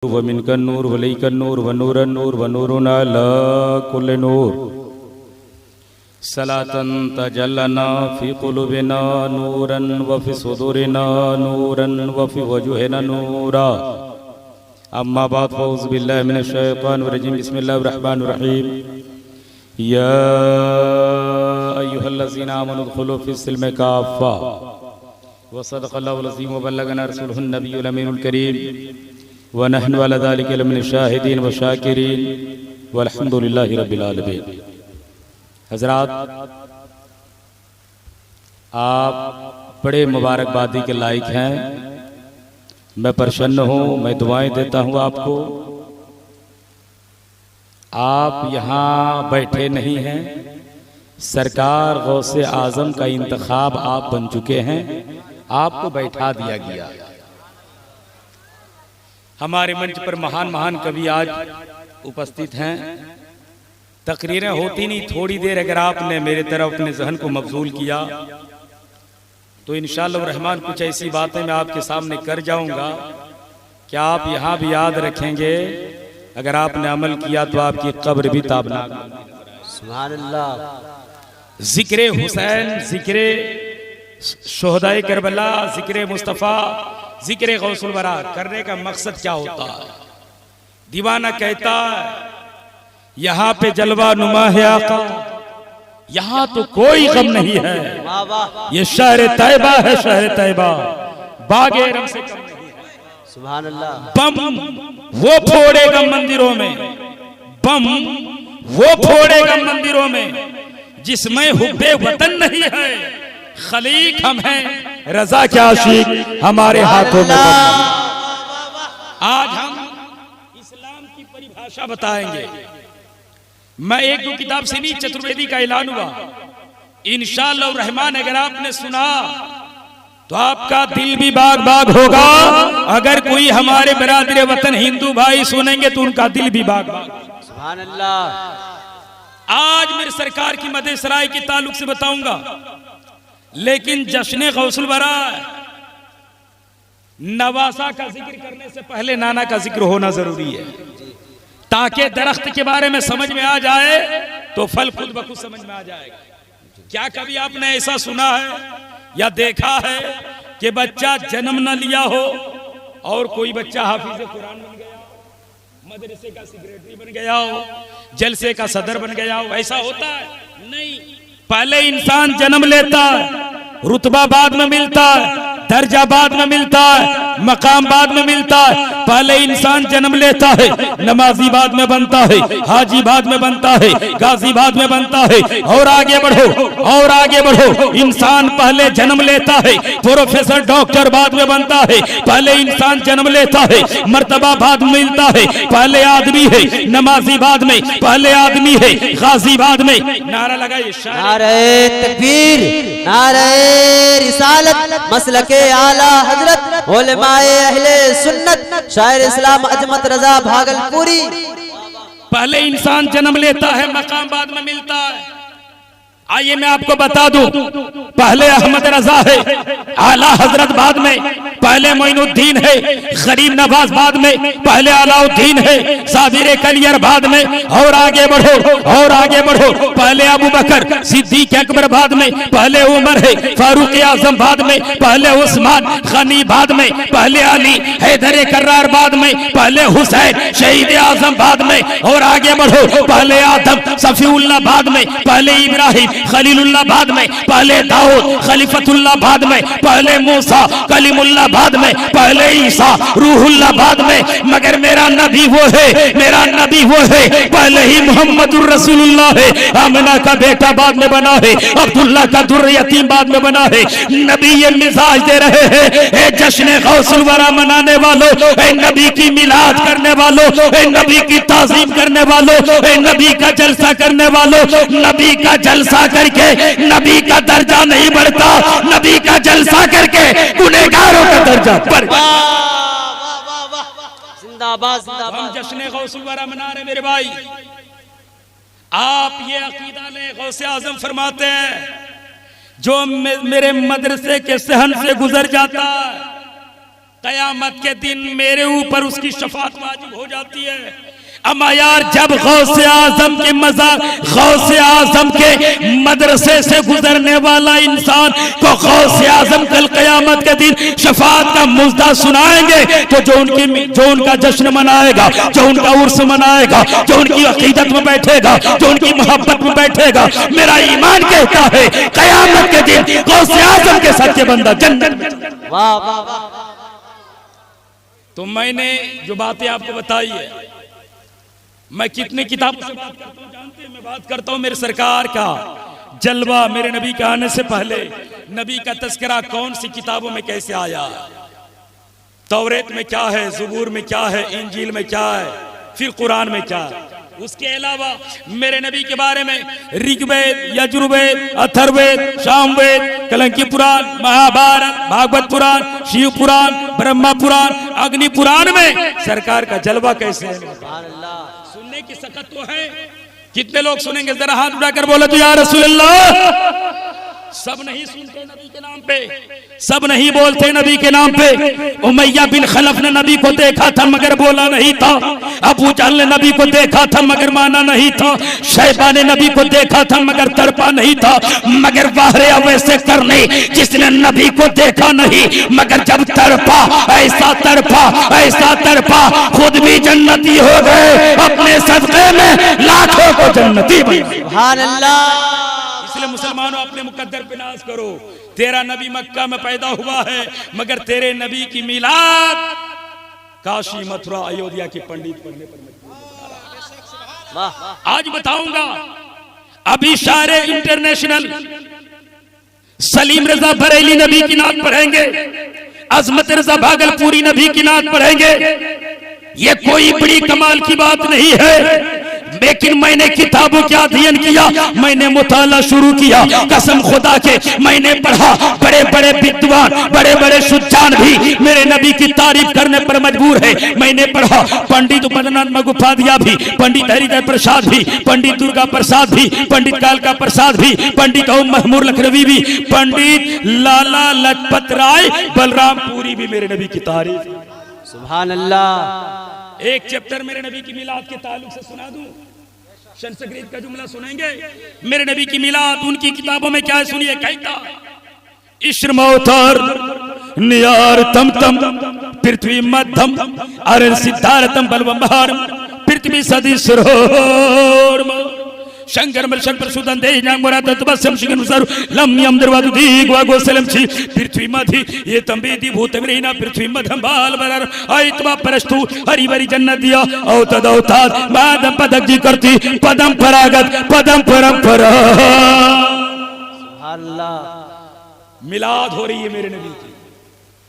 व मिनकन नूर वलैकन नूर व नूरन नूर व नूरुना ला कुल्ल नूर सलातन तजल्लना फी कुलूबिना नूरन व फी सुदूरिना नूरन व फी वजूहिना नूरा अम्मा बाद फौज़ बिल्लाहि मिनश शैतानिर रजीम बिस्मिल्लाहिर रहमानिर रहीम या अय्युहल्लज़ीना आमनु उदखुलू फिस्सिल्मि काफ़्फ़ा व सदक़ल्लाहुल अज़ीम व बल्लगना रसूलुहुन नबियुल अमीनुल करीम व नहनु अला ज़ालिका लमिन शाहिदीन व शाकिरीन वल्हम्दुलिल्लाहि रब्बिल आलमीन। हज़रात, आप बड़े मुबारकबादी के लायक हैं। मैं प्रसन्न हूँ, मैं दुआएं देता हूँ आपको। आप यहाँ बैठे नहीं हैं, सरकार गौसे आज़म का इंतखाब आप बन चुके हैं, आपको बैठा दिया गया। हमारे मंच पर महान महान कवि आज उपस्थित हैं। तकरीरें होती नहीं, थोड़ी देर अगर आपने मेरे तरफ अपने जहन को मबजूल किया तो इंशाअल्लाह रहमान कुछ ऐसी बातें मैं आपके सामने कर जाऊंगा कि आप यहाँ भी याद रखेंगे। अगर आपने अमल किया तो आपकी कब्र भी ताबनाक। सुभान अल्लाह। जिक्रे हुसैन, जिक्रे शोहदाए करबला, जिक्रे मुस्तफ़ा, जिक्रे गौसुल वरा करने का मकसद क्या होता है? दीवाना कहता है यहाँ पे जलवा नुमा है आका, यहाँ तो कोई गम नहीं है। ये शहर तैयबा है, शहर तैयबा बागे रंग से कम नहीं है। सुभान अल्लाह। बम वो फोड़ेगा मंदिरों में, बम वो फोड़ेगा मंदिरों में जिसमें हुब्बे वतन नहीं है। खलीक हम हैं, रजा के आशिक हमारे हाथों में। आज हम इस्लाम की परिभाषा बताएंगे। मैं एक दो किताब से भी चतुर्वेदी का ऐलान हुआ। इंशाअल्लाह रहमान अगर आपने सुना तो आपका दिल भी बाग बाग होगा। अगर कोई हमारे बिरादर वतन हिंदू भाई सुनेंगे तो उनका दिल भी बाग बाग। सुभान अल्लाह। आज मेरे सरकार की मदद सराय के ताल्लुक से बताऊंगा, लेकिन जश्न गौसुल वरा नवासा का जिक्र करने से पहले नाना का जिक्र होना जरूरी है, ताकि दरख्त के बारे में समझ में आ जाए तो फल खुद ब खुद समझ में आ जाएगा। क्या कभी आपने ऐसा सुना है या देखा है कि बच्चा जन्म न लिया हो और कोई बच्चा हाफिज कुरान बन गया, मदरसे का सेक्रेटरी बन गया हो, जलसे का सदर बन गया हो? ऐसा होता है? नहीं। पहले इंसान जन्म लेता है, रुतबा बाद में मिलता है, दर्जा बाद में मिलता है, मकाम बाद में मिलता है। पहले इंसान जन्म लेता है, नमाजी बाद में बनता है, हाजी बाद में बनता है, गाजी बाद में बनता है। और आगे बढ़ो, और आगे बढ़ो। इंसान पहले जन्म लेता है, प्रोफेसर डॉक्टर बाद में बनता है। पहले इंसान जन्म लेता है, मर्तबा बाद में मिलता है। पहले आदमी है, नमाजी बाद में, पहले आदमी है, गाजी बाद में। नारा लगाइए, नारे तकबीर, नारे रिसालत, मसलके आला हजरत, उलमाए अहले सुन्नत, शायर इस्लाम अजमत रजा भागलपुरी। पहले इंसान जन्म लेता है, मकाम बाद में मिलता है। आइए मैं आपको बता दूं, पहले अहमद रजा है, आला हजरत बाद में, पहले मोइनुद्दीन है, गरीब नवाज बाद में, पहले अलाउद्दीन है, साबिर कलियर बाद में। और आगे बढ़ो, और आगे बढ़ो। पहले अबू बकर सिद्दीक अकबर बाद में, पहले उमर है, फारूक आजम बाद में, पहले उस्मान गनी बाद में, पहले अली हैदर कर्रार बाद में, पहले हुसैन शहीद आजम बाद में। और आगे बढ़ो, पहले आदम सफीउल्लाह बाद में, पहले इब्राहिम खलीलुल्लाह बाद में, पहले दाऊद खलीफतुल्लाह बाद में, पहले मूसा कलीमुल्लाह बाद में, पहले ईसा रूहुल्लाह बाद में। मगर मेरा नबी वो है, मेरा नबी वो है, पहले ही मोहम्मदुर रसूलुल्लाह है। आमिना का बेटा बाद में बना है, अब्दुल्लाह का दुर्र यतीम बाद में बना है। नबी ये मिजाज दे रहे हैं, ए जश्न गौसुल वरा मनाने वालों, ए नबी की मिलाद करने वालों, ए नबी की ताज़ीम करने वालों, ए नबी का जलसा करने वालों। नबी का जलसा करके नबी का दर्जा नहीं बढ़ता, नबी का जलसा करके गुनहगारों का दर्जा बढ़। जिंदाबाद, जिंदाबाद। हम जश्न गौसुल वरा मना रहे मेरे भाई। आप ये अकीदा ले, गौसे आजम फरमाते हैं जो मेरे मदरसे के सहन से गुजर जाता है कयामत के दिन मेरे ऊपर उसकी शफाअत वाजिब हो जाती है। अमा यार, जब गौसे आजम के मज़ार, गौसे आजम के मदरसे से गुजरने वाला इंसान को गौसे आजम कल कयामत के दिन शफाअत का मुजदा सुनाएंगे, तो जो उनका जश्न मनाएगा, जो उनका उर्स मनाएगा, जो उनकी अकीदत में बैठेगा, जो उनकी मोहब्बत में बैठेगा, मेरा ईमान कहता है कयामत के दिन गौसे आजम के सच्चे बंदा जन्नत। वाह वाह वाह। तो मैंने जो बातें आपको बताई है, मैं कितने किताबों से बात करता हूँ जानते हैं? मैं बात करता हूँ मेरे सरकार का जलवा, मेरे नबी के आने से पहले नबी का तस्करा कौन सी किताबों में कैसे आया, तौरेत में क्या है, ज़बूर में क्या है, इंजील में क्या है, फिर कुरान में क्या है। उसके अलावा मेरे नबी के बारे में ऋग्वेद, यजुर्वेद, अथर्ववेद, सामवेद, कलंकी पुराण, महाभारत, भागवत पुराण, शिव पुराण, ब्रह्मा पुराण, अग्नि पुराण में सरकार का जलवा कैसे है। सुनने की सकत तो है। कितने लोग सुनेंगे? जरा हाथ उठाकर बोले तो या रसूल अल्लाह। सब नहीं सुनते नबी के नाम पे, सब नहीं बोलते नबी के नाम पे। उमैया बिन खलफ ने नबी को देखा था मगर बोला नहीं था। अबू जहल ने नबी को देखा था मगर माना नहीं था। शैबा ने नबी को देखा था मगर तड़पा नहीं था। मगर वाहरे वैसे करने जिसने नबी को देखा नहीं मगर जब तड़पा, ऐसा तड़पा, ऐसा तड़पा, खुद भी जन्नती हो गए, अपने सदक़े में लाखों को जन्नती बने। सुभान अल्लाह। इसलिए मुसलमानों अपने मुकद्दर पे नाज करो। तेरा नबी मक्का में पैदा हुआ है मगर तेरे नबी की मिलाद काशी, मथुरा, अयोध्या के पंडित पढ़ने पर मजबूर। आज बताऊंगा, अभी सारे इंटरनेशनल सलीम रजा बरेली नबी की नात पढ़ेंगे, अजमत रजा भागलपुरी नबी की नात पढ़ेंगे। ये कोई बड़ी कमाल की बात नहीं है, लेकिन मैंने किताबों का अध्ययन किया, मैंने मुताला शुरू किया। कसम खुदा के मैंने पढ़ा, बड़े बड़े विद्वान, बड़े बड़े सुजान भी मेरे नबी की तारीफ करने पर मजबूर है। मैंने पढ़ा पंडित मदनाथ मगुपादिया भी, पंडित हरिदय प्रसाद भी, पंडित दुर्गा प्रसाद भी, पंडित कालका प्रसाद भी, पंडित ओम महमूद लखनवी भी, पंडित लाला लजपत राय बलरामपुरी भी मेरे नबी की तारीफ। सुभान अल्लाह। एक चैप्टर मेरे नबी की मिलाद के ताल्लुक से सुना दूं। शमसगरीद का जुमला सुनेंगे। मेरे नबी की मिलाद उनकी किताबों में क्या है सुनिए। कहता इश्रमोतर नियार तम तम पृथ्वी मध्यम अरन सिद्धार्थम बलवंबार पृथ्वी सदिश्रोर शंकर मर्शन प्रसुदन दे नांगोरा तत्वसम शिगन सर लम्यम दरवादु दीग वागो सलम छी पृथ्वी मधि ये तंबेदी भूतमरीना पृथ्वी मधम बाल बरर आयतवा परस्तु हरि भरी जन्नत दिया औ तदौताद बादम पदक जी करती पदम परागत पदम परंपरा। सुभान अल्लाह। मिलाद हो रही है मेरे नबी की।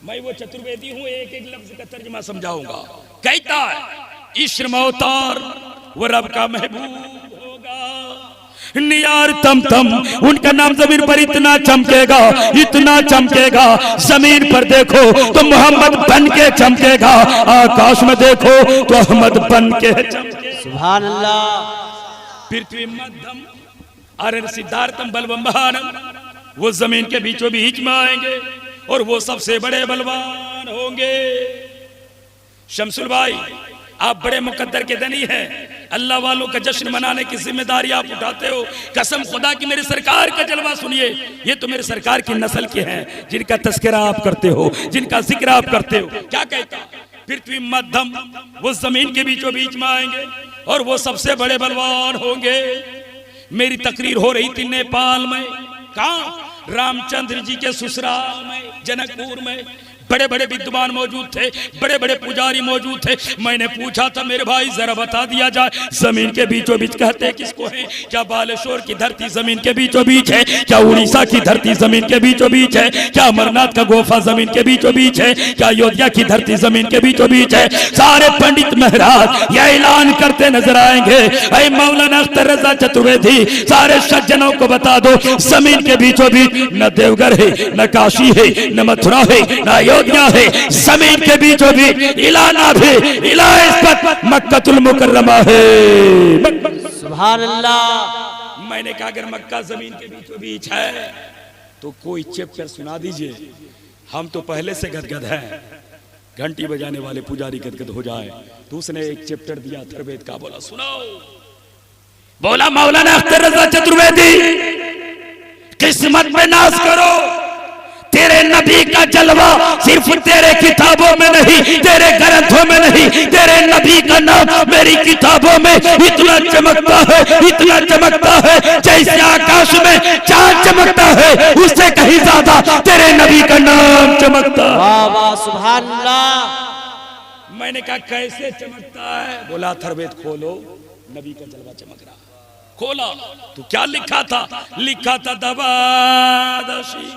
मैं वो चतुर्वेदी हूँ, एक एक लफ्ज का तर्जुमा समझाऊंगा। कहता है इश्र अवतार वो रब का महबूब नियार तम तम, उनका नाम जमीन पर इतना चमकेगा, इतना चमकेगा, जमीन पर देखो तो मोहम्मद बन के चमकेगा, आकाश में देखो तो अहमद बन के चमकेगा। सुभान अल्लाह। पृथ्वी मध्यम अरन सिद्धार्थम बलवंबारम, वो जमीन के बीचों बीच में आएंगे और वो सबसे बड़े बलवान होंगे। शमसुल भाई आप बड़े मुकद्दर के धनी हैं, अल्लाह वालों का जश्न मनाने की जिम्मेदारी आप उठाते हो। कसम खुदा की मेरे सरकार का जलवा सुनिए। ये तो मेरे सरकार की नस्ल के हैं जिनका तस्करा आप करते हो, जिनका जिक्र आप करते हो। क्या कहता पृथ्वी मध्यम, वो जमीन के बीचों बीच में आएंगे और वो सबसे बड़े बलवान होंगे। मेरी तकरीर हो रही थी नेपाल में, कहाँ रामचंद्र जी के ससुराल में जनकपुर में। बड़े बड़े विद्वान मौजूद थे, बड़े बड़े पुजारी मौजूद थे। मैंने पूछा था मेरे भाई जरा बता दिया जाए जमीन के बीचों बीच कहते किसको है? क्या बालेश्वर की धरती जमीन के बीचों बीच है? क्या उड़ीसा की धरती जमीन के बीचों बीच है? क्या अमरनाथ का गुफा जमीन के बीचों बीच है? क्या अयोध्या की धरती जमीन के बीचों बीच है? सारे पंडित महाराज यह ऐलान करते नजर आएंगे। ऐ मौलाना अख्तर रजा चतुर्वेदी, सारे सज्जनों को बता दो जमीन के बीचों बीच न देवघर है, न काशी है, न मथुरा है, न है, जमीन के बीचों बीच इलाना भी इलाहाबाद मक्कातुल मुकर्रमा है। सुभान अल्लाह। मैंने कहा अगर मक्का जमीन के बीचों बीच है तो कोई चैप्टर सुना दीजिए, हम तो पहले से गदगद हैं। घंटी बजाने वाले पुजारी गदगद हो जाए। तो उसने एक चैप्टर दिया अथर्ववेद का, बोला सुनाओ। बोला मौलाना अख्तर रजा चतुर्वेदी, किस्मत में नाश करो, तेरे नबी का जलवा सिर्फ तेरे किताबों में नहीं, तेरे ग्रंथों में नहीं, तेरे नबी का नाम मेरी किताबों में इतना चमकता है, इतना चमकता है, जैसे आकाश में चांद चमकता है, उससे कहीं ज्यादा तेरे नबी का नाम चमकता है। वाह वाह सुभान अल्लाह। मैंने कहा कैसे चमकता है? बोला अथर्ववेद खोलो, नबी का जलवा चमक रहा। खोला तो क्या लिखा था? लिखा था दबादशी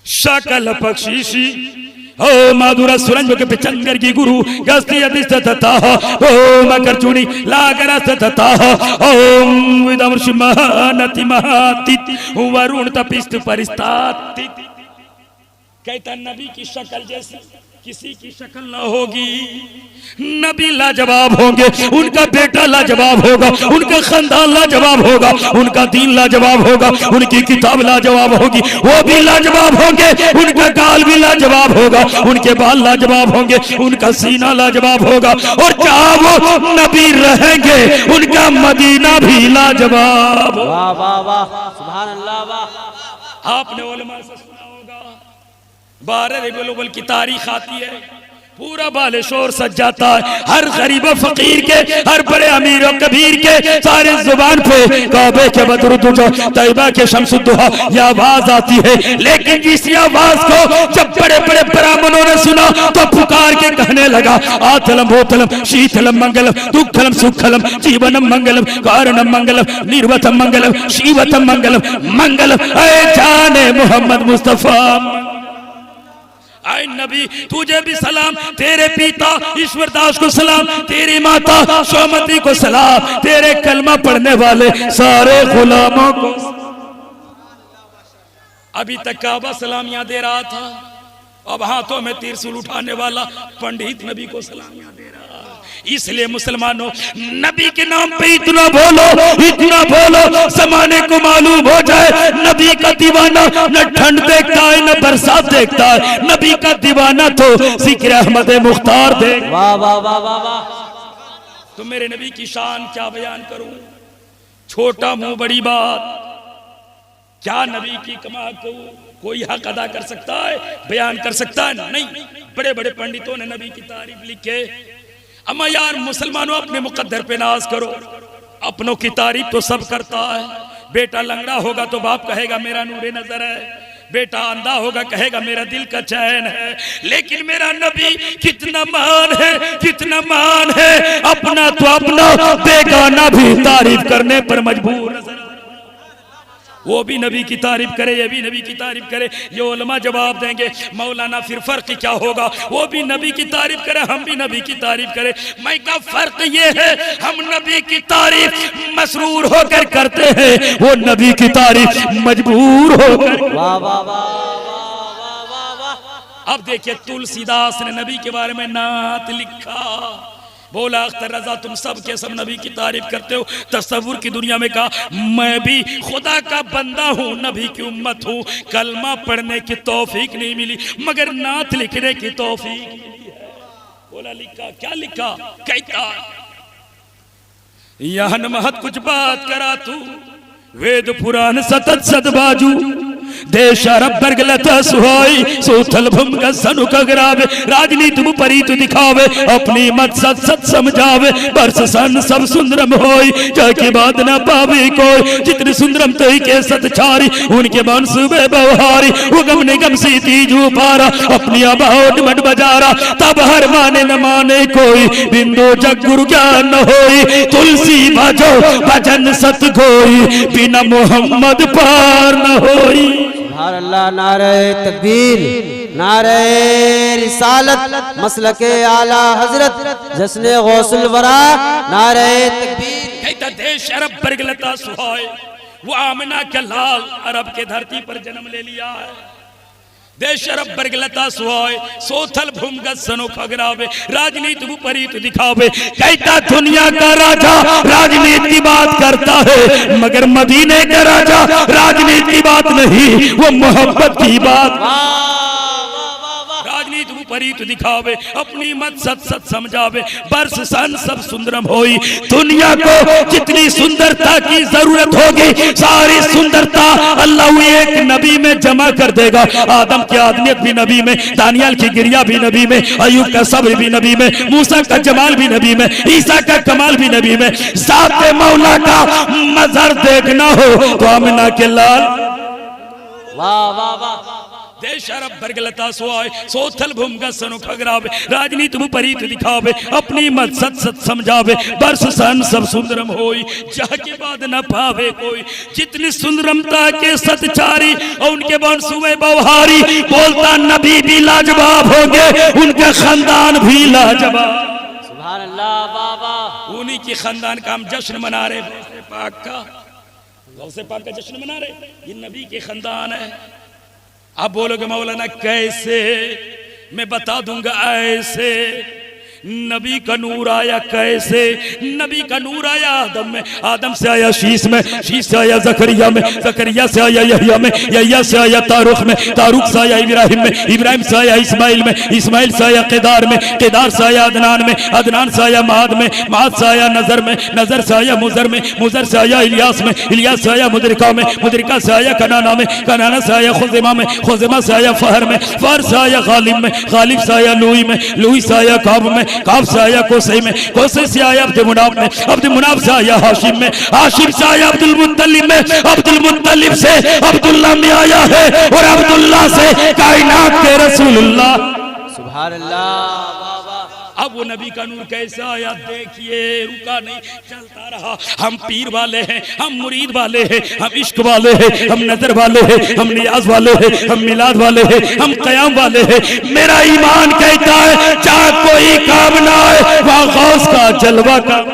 शकल पक्षीशी ओ माधुरा सुरंज के पिचंगर की गुरु गस्ती अधिष्ठता ओ मकर चुनी लागर सतता ओम विदमर्ष महानति महातित वरुण तपिस्त परिस्ताति। कहता नबी की शक्ल जैसी किसी की शक्ल ना होगी, नबी लाजवाब होंगे, उनका बेटा लाजवाब होगा, उनका खानदान लाजवाब होगा, उनका दीन लाजवाब होगा, उनकी किताब लाजवाब होगी, वो भी लाजवाब होंगे, उनका गाल भी लाजवाब होगा, उनके बाल लाजवाब होंगे, उनका सीना लाजवाब होगा, और जहां वो नबी रहेंगे उनका मदीना भी लाजवाब। वाह वाह वाह सुभान अल्लाह। वाह आपने उलमा से सुना होगा, 12 रबीउल अव्वल की तारीख आती है, पूरा बालेश्वर सज जाता है, हर गरीब फकीर के, हर बड़े अमीर और कबीर के सारे जुबान पे काबे के बदरुद्दुजा तैयबा के शम्सुद्दुहा ये आवाज आती है। लेकिन जिस आवाज को जब बड़े बड़े ब्राह्मणों ने सुना तो पुकार के कहने लगा, आतलम भूतलम शीतलम मंगलम दुःखलम सुखलम जीवनम मंगलम कारणम मंगलम निर्वतम मंगलम शिवतम मंगलम मंगलम। ऐ जाने मोहम्मद मुस्तफा, आए नबी तुझे भी सलाम, तेरे पिता ईश्वरदास को सलाम, तेरी माता सोमती को सलाम, तेरे कलमा पढ़ने वाले सारे गुलामों को। अभी तक काबा सलामियां दे रहा था, अब हाथों में त्रिशूल उठाने वाला पंडित नबी को सलामियां दे रहा। इसलिए मुसलमानों नबी के नाम पे इतना बोलो, इतना बोलो, जमाने को मालूम हो जाए नबी का दीवाना न ठंड देखता है न बरसात देखता है, नबी का दीवाना तो जिक्र अहमद मुख्तार देख। वाह वाह वाह वाह वाह। तो मेरे नबी की शान क्या बयान करूं, छोटा मुंह बड़ी बात, क्या नबी की कमाल को कोई हक अदा कर सकता है, बयान कर सकता है? नहीं। बड़े बड़े पंडितों ने नबी की तारीफ लिखे। अम्मा यार मुसलमानों अपने मुकद्दर पे नाज करो, अपनों की तारीफ तो सब करता है। बेटा लंगड़ा होगा तो बाप कहेगा मेरा नूरे नजर है, बेटा अंधा होगा कहेगा मेरा दिल का चैन है। लेकिन मेरा नबी कितना महान है, कितना महान है, अपना तो अपना बेगाना भी तारीफ करने पर मजबूर नजर, वो भी नबी की तारीफ करे, ये भी नबी की तारीफ करे। ये उलमा जवाब देंगे मौलाना फिर फर्क क्या होगा, वो भी नबी की तारीफ करे, हम भी नबी की तारीफ करे। मैं का फर्क ये है, हम नबी की तारीफ मसरूर होकर करते हैं, वो नबी की तारीफ मजबूर होकर। वाह वाह वाह। अब देखिए तुलसीदास ने नबी के बारे में नात लिखा, बोला अख्तर रजा तुम सब के सब नबी की तारीफ करते हो, तसव्वुर की दुनिया में कहा मैं भी खुदा का बंदा हूँ, नबी की उम्मत हूँ, कलमा पढ़ने की तौफीक नहीं मिली मगर नात लिखने की तौफीक मिली है। बोला लिखा, क्या लिखा? कहता यहाँ न महत कुछ बात करा तू, वेद पुराण सतत सदबाजू, देश अरब बरगलता सुहाई सोथल भूम का सनु कगरावे, राजनीति मुपरी तू दिखावे, अपनी मत सत सत समझावे, बरस सन सब सुंदरम होई, जाके बाद न पावे कोई, जितने सुंदरम तो ही के सत छारी, उनके मनसूबे बवहारी, उगम निगम सीती जू पारा, अपनी अबाउट मट बजारा, तब हर माने न माने कोई, बिंदु जग गुरु ज्ञान न होई, तुलसी बाजो भजन सत कोई, बिना मोहम्मद पार न होई। सुभान अल्लाह। नारे तकबीर, नारे रिसालत, मसलके आला हजरत, जश्ने गौसुल वरा, नारे तकबीर। कहता देश अरब बरगलता सुहाय, वो आमिना का लाल अरब के धरती पर जन्म ले लिया है। देश अरब बरगलता सुहाय सोथल भूमगत सनो खगरावे, राजनीति विपरीत दिखावे। कहता दुनिया का राजा राजनीति की बात करता है मगर मदीने का राजा राजनीति की बात नहीं, वो मोहब्बत की बात। राजनीति परीत दिखावे, अपनी मत सत सत समझावे, बरस सन सब सुंदरम होई। दुनिया को जितनी सुंदरता की जरूरत होगी सारी सुंदरता अल्लाह एक नबी में जमा कर देगा। आदम की आदमियत भी नबी में, दानियाल की गिरिया भी नबी में, अयूब का सब्र भी नबी में, मूसा का जमाल भी नबी में, ईसा का कमाल भी नबी में। साथ मौला का मजर देखना हो तो आमिना के लाल वाह वाह वाह देश अरब बरगलता सोआए, सोथल भूमगा सनु खगरावे, राजनीति मुपरीत दिखावे, अपनी मत सत सत समझावे, बरस सन सब सुंदरम होई, जह के बाद न पावे कोई। जितनी सुंदरमता के सतचारी और उनके बंसुए बवहारी, बोलता नबी भी लाजवाब होंगे, उनके खानदान भी लाजवाब। सुभान अल्लाह वाह वाह। उन्हीं की खानदान का हम जश्न मना रहे, गौसे पाक का, गौसे पाक का जश्न मना रहे, ये नबी के खानदान है। आप बोलोगे मौलाना कैसे, मैं बता दूंगा ऐसे। नबी का नूर आया कैसे, नबी का नूर आया आदम में, आदम से आया शीश में, शीश से आया जकरिया में, जकरिया से आया यहिया में, यहिया से आया तारुख में, तारुख से आया इब्राहिम में, इब्राहिम से आया इस्माइल में, इस्माइल से आया केदार में, केदार से आया अदनान में, अदनान से आया माद में, माद से आया नजर में, नजर से आया मुजर में, मुजर से आया इलियास में, इलियास से आया मुदरिका में, मुदरिका से आया कनाना में, कनाना से आया खुज़ैमा में, खुज़ैमा से आया फहर में, फहर से आया गालिब में, गालिब से आया लूई में, लूई से आया काब में, काब से आया कोसई में, कोसई से आया अब्दुल मुनाफ में, अब्दुल मुनाफ से आया हाशिम में, हाशिम से आया अब्दुल मुत्तलिब में, अब्दुल मुत्तलिब से अब्दुल्ला में आया है, और अब्दुल्ला से कायनात के रसूलुल्लाह। सुभान अल्लाह वाह वाह। अब वो नबी का नूर कैसा आया देखिए, रुका नहीं चलता रहा। हम पीर वाले हैं, हम मुरीद वाले हैं, हम इश्क वाले हैं, हम नजर वाले हैं, हम नियाज वाले हैं, हम मिलाद वाले हैं, हम कयाम वाले हैं। मेरा ईमान कहता है जहाँ कोई काम ना आए वहाँ गौस का जलवा का।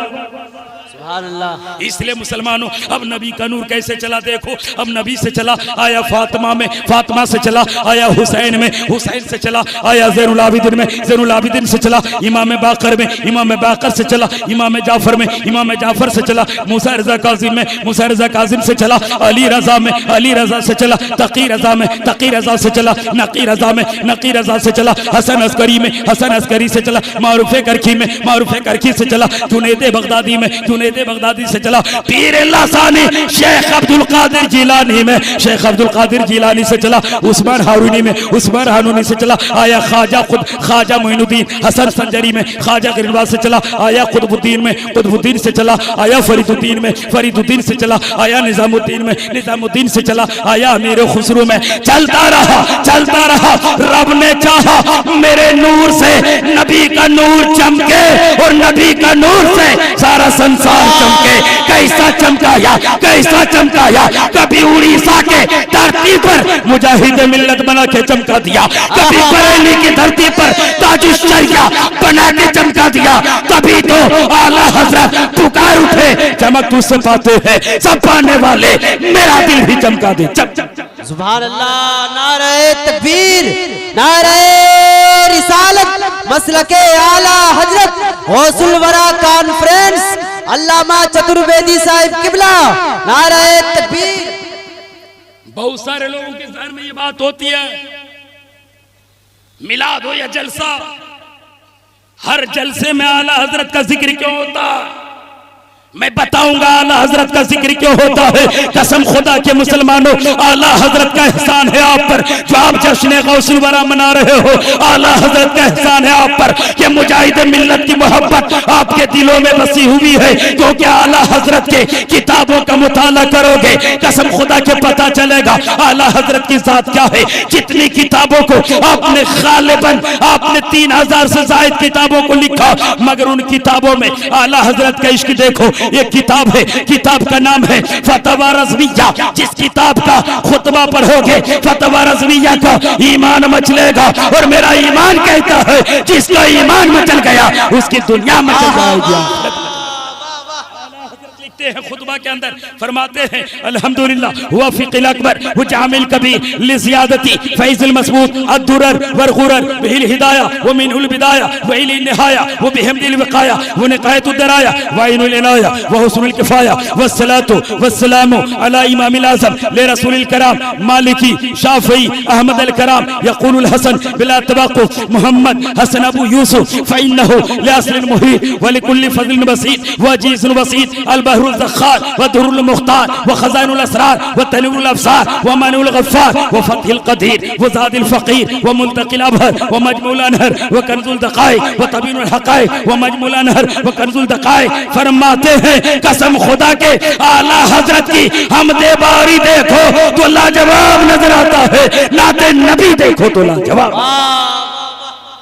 इसलिए मुसलमानों अब नबी का नूर कैसे चला देखो। अब नबी से चला आया फातिमा में, फातिमा से चला आया हुसैन में, हुसैन से चला आया ज़ैनुल आबिदीन में, ज़ैनुल आबिदीन से चला इमाम बाकर में, इमाम बाकर से चला इमाम जाफर में, इमाम जाफर से चला मूसा रज़ा काज़िम में, मूसा रज़ा काज़िम से चला अली रज़ा में, अली रज़ा से चला तकी रज़ा में, तकी रज़ा से चला नकी रज़ा में, नकी रज़ा से चला हसन अस्करी में, हसन अस्करी से चला मारूफ करखी में, मारूफ करखी से चला जुनैद बगदादी में, जुनैद बगदादी से चला पीर लासानी शेख अब्दुल कादिर जिलानी में, शेख अब्दुल कादिर जिलानी से चला उस्मान हारूनी में, उस्मान हारूनी से चला आया ख्वाजा खुद ख्वाजा मोइनुद्दीन हसन संजरी में, ख्वाजा गिरवाज से चला आया कुतुबुद्दीन में, कुतुबुद्दीन से चला आया फरीदुद्दीन में, फरीदुद्दीन से चला आया निजामुद्दीन में, निजामुद्दीन से चला आया अमीर खुसरू में। चलता रहा रब ने चाहा मेरे नूर से नबी का नूर चमके और नबी का नूर से सारा संसार चमके। कैसा चमकाया, कैसा चमकाया, कभी उड़ीसा के धरती पर मुजाहिद मिल्लत बना के चमका दिया, कभी बरेली की धरती पर ताजुश शरिया बना के चमका दिया, कभी तो आला हजरत पुकार उठे चमक तुझसे पाते हैं सब पाने वाले मेरा दिल भी चमका दे। सुभान अल्लाह। नारे तकबीर, नारे रिसालत, मसलके आला हजरत गौसुल वरा कॉन्फ्रेंस अल्लामा चतुर्वेदी साहिब किबला, नारे तकबीर। बहुत सारे लोगों के ज़हन में ये बात होती है मिलाद हो या जलसा, हर जलसे में आला हजरत का जिक्र क्यों होता। मैं बताऊंगा आला हजरत का जिक्र क्यों होता है। कसम खुदा के मुसलमानों, आला हजरत का एहसान है आप पर जो आप जश्न गौसुल वरा मना रहे हो। आला हजरत का एहसान है आप पर कि मुजाहिद मिल्लत की मोहब्बत आपके दिलों में बसी हुई है, क्योंकि आला हजरत के किताबों का मुताला करोगे कसम खुदा के पता चलेगा आला हजरत की जात क्या है। जितनी किताबों को आपने गालिबन आपने 3000 से ज्यादा किताबों को लिखा, मगर उन किताबों में आला हजरत का इश्क देखो। एक किताब है, किताब का नाम है फतवा रज़विया। जिस किताब का खुतबा पढ़ोगे फतवा रज़विया का ईमान मचलेगा, और मेरा ईमान कहता है जिसका ईमान मचल गया उसकी दुनिया मचल जाएगी। कहते हैं खुतबा के अंदर फरमाते हैं अल्हम्दुलिल्लाह हुआ फ़िक़्ल अकबर व जामिल कबीर लिज़ियादती फ़ैज़ुल मसबूत अद्दुरर वल गुरर बिहिल हिदाया व मिनहुल बिदाया व इली निहाया व बिहम्दिल वक़ाया व निकायतुद दराया व इनुल इनाया व हुस्नुल किफ़ाया वस्सलातु वस्सलामु अला इमामिल आज़म ले रसूलिल कराम मालिकी शाफ़ी अहमद अल कराम यक़ूलुल हसन बिला तवक़्क़ुफ़ मोहम्मद हसन अबू यूसुफ फ़इन्नहु लिअस्लिल मुहीत व लिकुल्लि फ़ज़लिन बसीत व अजीज़ुन वसीत अल बहरुल ज़ख़्ख़ार व दुर्रुल मुख़्तार व ख़ज़ाइनुल असरार व तलीमुल अब्सार व मानिउल गफ़्फ़ार व फ़तहिल क़दीर व ज़ादिल फ़क़ीर व मुल्तक़िल अबहर व मजमुल अनहर व कंज़ुल दक़ाइक़ व तबीनुल हक़ाइक़ व मजमुल अनहर व कंज़ुल दक़ाइक़। फरमाते हैं कसम खुदा के आला हज़रत की हमदे बारी देखो तो लाजवाब नजर आता है, नाते नबी देखो तो लाजवाब।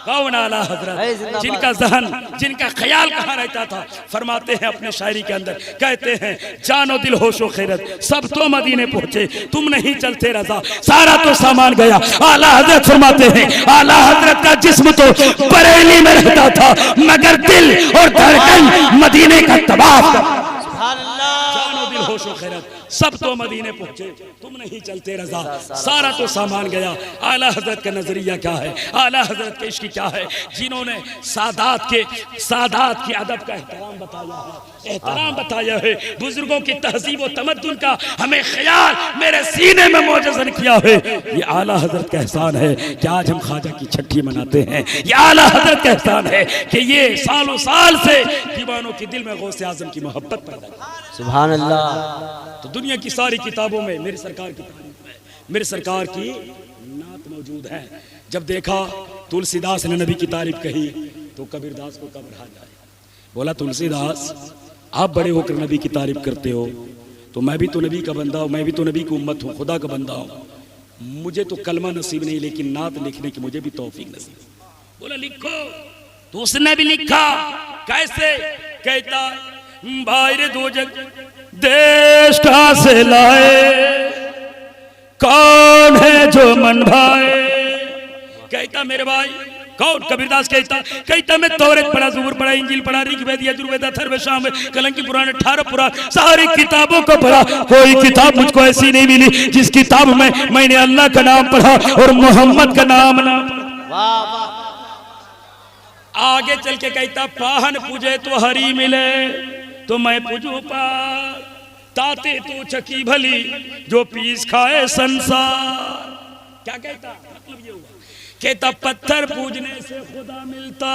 कौन आला हजरत जिनका जहन जिनका ख्याल कहाँ रहता था। फरमाते हैं अपने शायरी के अंदर कहते हैं जानो दिल होशो खैरत सब तो मदीने पहुंचे तुम नहीं चलते रजा सारा तो सामान गया। आला हजरत फरमाते हैं आला हजरत का जिस्म तो बरेली में रहता था मगर दिल और धड़कन मदीने का तवाफ। जानो दिल होशो खैरत सब तो मदीने पहुंचे तुम नहीं चलते रजा सारा तो सामान गया। आला हजरत का नजरिया क्या है, आला हजरत के इश्क क्या है, जिन्होंने सादात की अदब का एहतराम बताया है, एहतराम बताया है, बुजुर्गों की तहजीब और तमद्दुन का हमें ख्याल मेरे सीने में मौजज़न किया है। ये आला हजरत का एहसान है कि आज हम ख्वाजा की छठी मनाते हैं। ये आला हजरत का एहसान है कि ये सालों साल से दीवानों के दिल में गौसे आजम की मोहब्बत पैदा की। सुभान अल्लाह। तो दुनिया की सारी किताबों में मेरी सरकार की तारीफ है, मेरी सरकार की नात मौजूद है। जब देखा तुलसीदास ने नबी की तारीफ कही तो कबीरदास को कब रहा जाए। बोला तुलसीदास आप बड़े होकर नबी की तारीफ करते हो तो मैं भी तो नबी का बंदा हूँ, मैं भी तो नबी की उम्मत हूँ, खुदा का बंदा हूँ, मुझे तो कलमा नसीब नहीं लेकिन नात लिखने की मुझे भी तौफीक नसीब। बोला लिखो। तो उसने भी लिखा। कैसे? कहता भाई रे दो जग देश कहाँ से लाए कौन है जो मन भाए। कहता मेरे भाई कौन? कबीरदास कहता मैं तौरेत पढ़ा, ज़बूर पढ़ा, इंजील पढ़ा, ऋग्वेद, यजुर्वेद, अथर्ववेद, सामवेद, कलंकी पुराण, 18 पुराण सारी किताबों को पढ़ा, कोई किताब मुझको ऐसी नहीं मिली जिस किताब में मैंने अल्लाह का नाम पढ़ा और मोहम्मद का नाम ना पढ़ा। आगे चल के कहता पाहन पूजे तो हरी मिले तो मैं पूजू पार ताते तो चकी भली जो पीस खाए संसार। क्या कहता? मतलब ये हुआ कहता पत्थर पूजने से खुदा मिलता।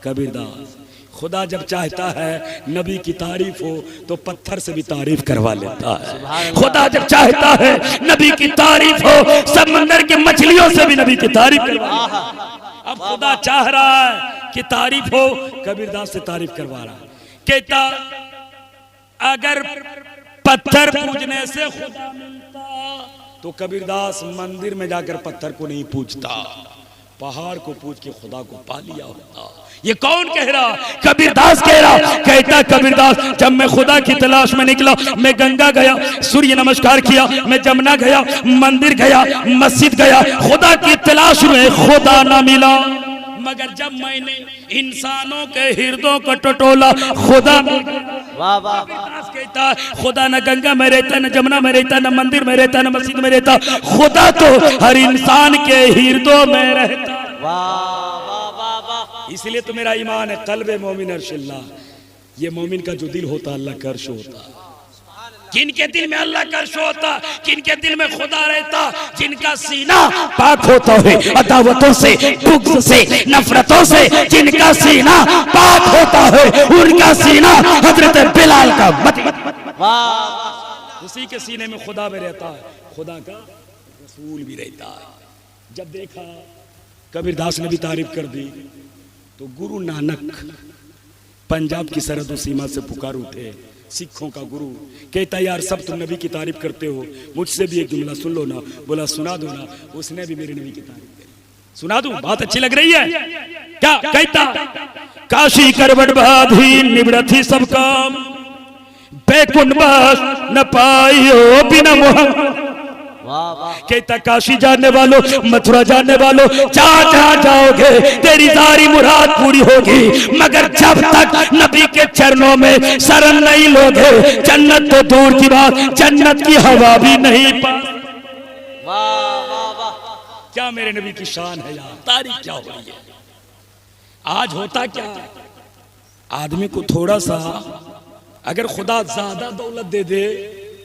कबीरदास खुदा जब चाहता है नबी की तारीफ हो तो पत्थर से भी तारीफ करवा लेता है। खुदा जब चाहता है नबी की तारीफ हो समंदर के मछलियों से भी नबी की तारीफ करवा। अब खुदा चाह रहा है कि तारीफ हो, कबीरदास से तारीफ करवा रहा है। कहता अगर पत्थर पूजने से खुदा मिलता तो कबीरदास मंदिर में जाकर पत्थर को नहीं पूजता, पहाड़ को पूज के खुदा को पा लिया होता। ये कौन कह रहा? कबीरदास कह रहा। कहता कबीरदास जब मैं खुदा की तलाश में निकला, मैं गंगा गया, सूर्य नमस्कार किया, मैं जमुना गया, मंदिर गया, मस्जिद गया, खुदा की तलाश में खुदा ना मिला। मगर जब मैंने इंसानों के हृदयों को टटोला खुदा वाह वाह कहता खुदा न गंगा में रहता, न जमुना में रहता, न मंदिर में रहता, न मस्जिद में रहता, खुदा तो हर इंसान के हृदयों में रहता। इसलिए तो मेरा ईमान है कल्बे मोमिन अर्शिल्लाह, ये मोमिन का जो दिल होता अल्लाह का अर्श होता। किनके दिल में अल्लाह का अर्श होता, किनके दिल में खुदा रहता, जिनका सीना पाक होता है अदावतों से, बुग़्ज़ से, नफरतों से, जिनका सीना पाक होता है उनका सीना हजरत बिलाल का उसी के सीने में खुदा भी रहता है, खुदा का रसूल भी रहता है। जब देखा कबीरदास ने भी तारीफ कर दी तो गुरु नानक पंजाब की सरहद सीमा से पुकार उठे, सिखों का गुरु। कहता यार सब तुम नबी की तारीफ करते हो, मुझसे भी एक जुमला सुन लो ना। बोला सुना दो ना। उसने भी मेरे नबी की तारीफ करी। सुना दूं? बहुत अच्छी लग रही है क्या? कहता काशी करवट बाधी निवृत्ति सब काम बैकुंठ बस न पाइयो बिना मोह। कहता काशी जाने वालों, मथुरा जाने वालों, जहाँ जाओगे तेरी सारी मुराद पूरी होगी, मगर जब तक नबी के चरणों में शरण नहीं लोगे, जन्नत तो दूर की बात, जन्नत की हवा भी नहीं पा। वाह वाह वाह, क्या मेरे नबी की शान है यार, तारीफ क्या हो रही है। आज होता क्या, आदमी को थोड़ा सा अगर खुदा ज्यादा दौलत दे दे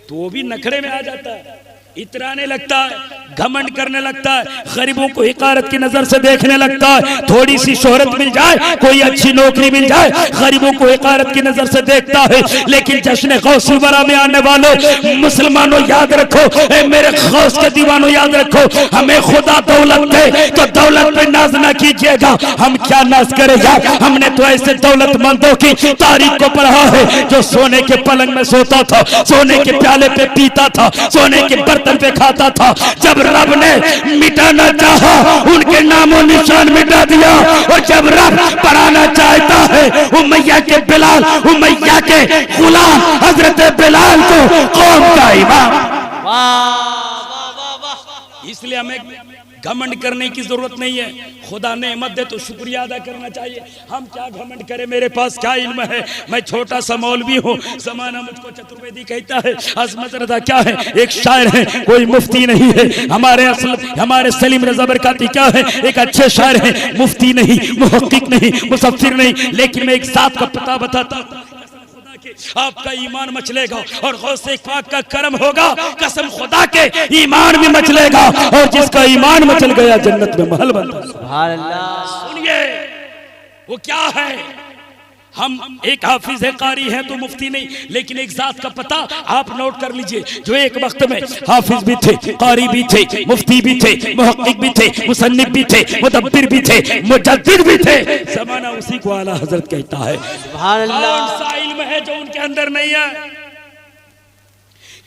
तो वो भी नखरे में आ जाता है, इतराने लगता है, घमंड करने लगता है, गरीबों को हिकारत की नजर से देखने लगता है। थोड़ी सी शोहरत मिल जाए, कोई अच्छी नौकरी मिल जाए, गरीबों को हिकारत की नजर से देखता है। लेकिन जश्न गौसुल वरा में आने वाले मुसलमानों याद रखो, ए मेरे गौस के दीवानों याद रखो, हमें खुदा दौलत दे तो दौलत पे नाज ना कीजिएगा। हम क्या नाज करेगा, हमने तो ऐसे दौलतमंदों की तारीख को पढ़ा है जो सोने के पलंग में सोता था, सोने के प्याले पे पीता था, सोने के बर्तन पे खाता था। जब रब ने मिटाना चाहा उनके नामो निशान मिटा दिया, और जब रब पढ़ाना चाहता है उमैया के बिलाल, उमैया के गुलाम हजरत बिलाल को कौम का इमाम। इसलिए हमें घमंड करने की जरूरत नहीं है, खुदा नेमत दे तो शुक्रिया अदा करना चाहिए। हम क्या घमंड करें, मेरे पास क्या इल्म है, मैं छोटा सा मौलवी हूँ, जमाना मुझको चतुर्वेदी कहता है। अजमत रजा क्या है, एक शायर है, कोई मुफ्ती नहीं है। हमारे सलीम रजा बरकाती क्या है, एक अच्छे शायर है, मुफ्ती नहीं, मुहक्किक नहीं, मुसफ्फिर नहीं। लेकिन मैं एक साथ का पता बताता हूँ, आपका ईमान मचलेगा और गौसे पाक का करम होगा, कसम खुदा के ईमान भी मचलेगा, और जिसका ईमान मचल गया जन्नत में महल बनता है। सुभान अल्लाह। सुनिए वो क्या है, हम एक हाफिज है, कारी है तो मुफ्ती नहीं, लेकिन एक जात का पता आप नोट कर लीजिए, जो एक वक्त में हाफिज भी थे, कारी भी थे, मुफ्ती भी थे, मुहक्किक भी थे, मुसन्निफ भी थे, मुदब्बिर भी थे, मुजद्दिद भी थे। जमाना उसी को आला हजरत कहता है। सुभान अल्लाह। कौन सा इल्म है जो उनके अंदर नहीं है,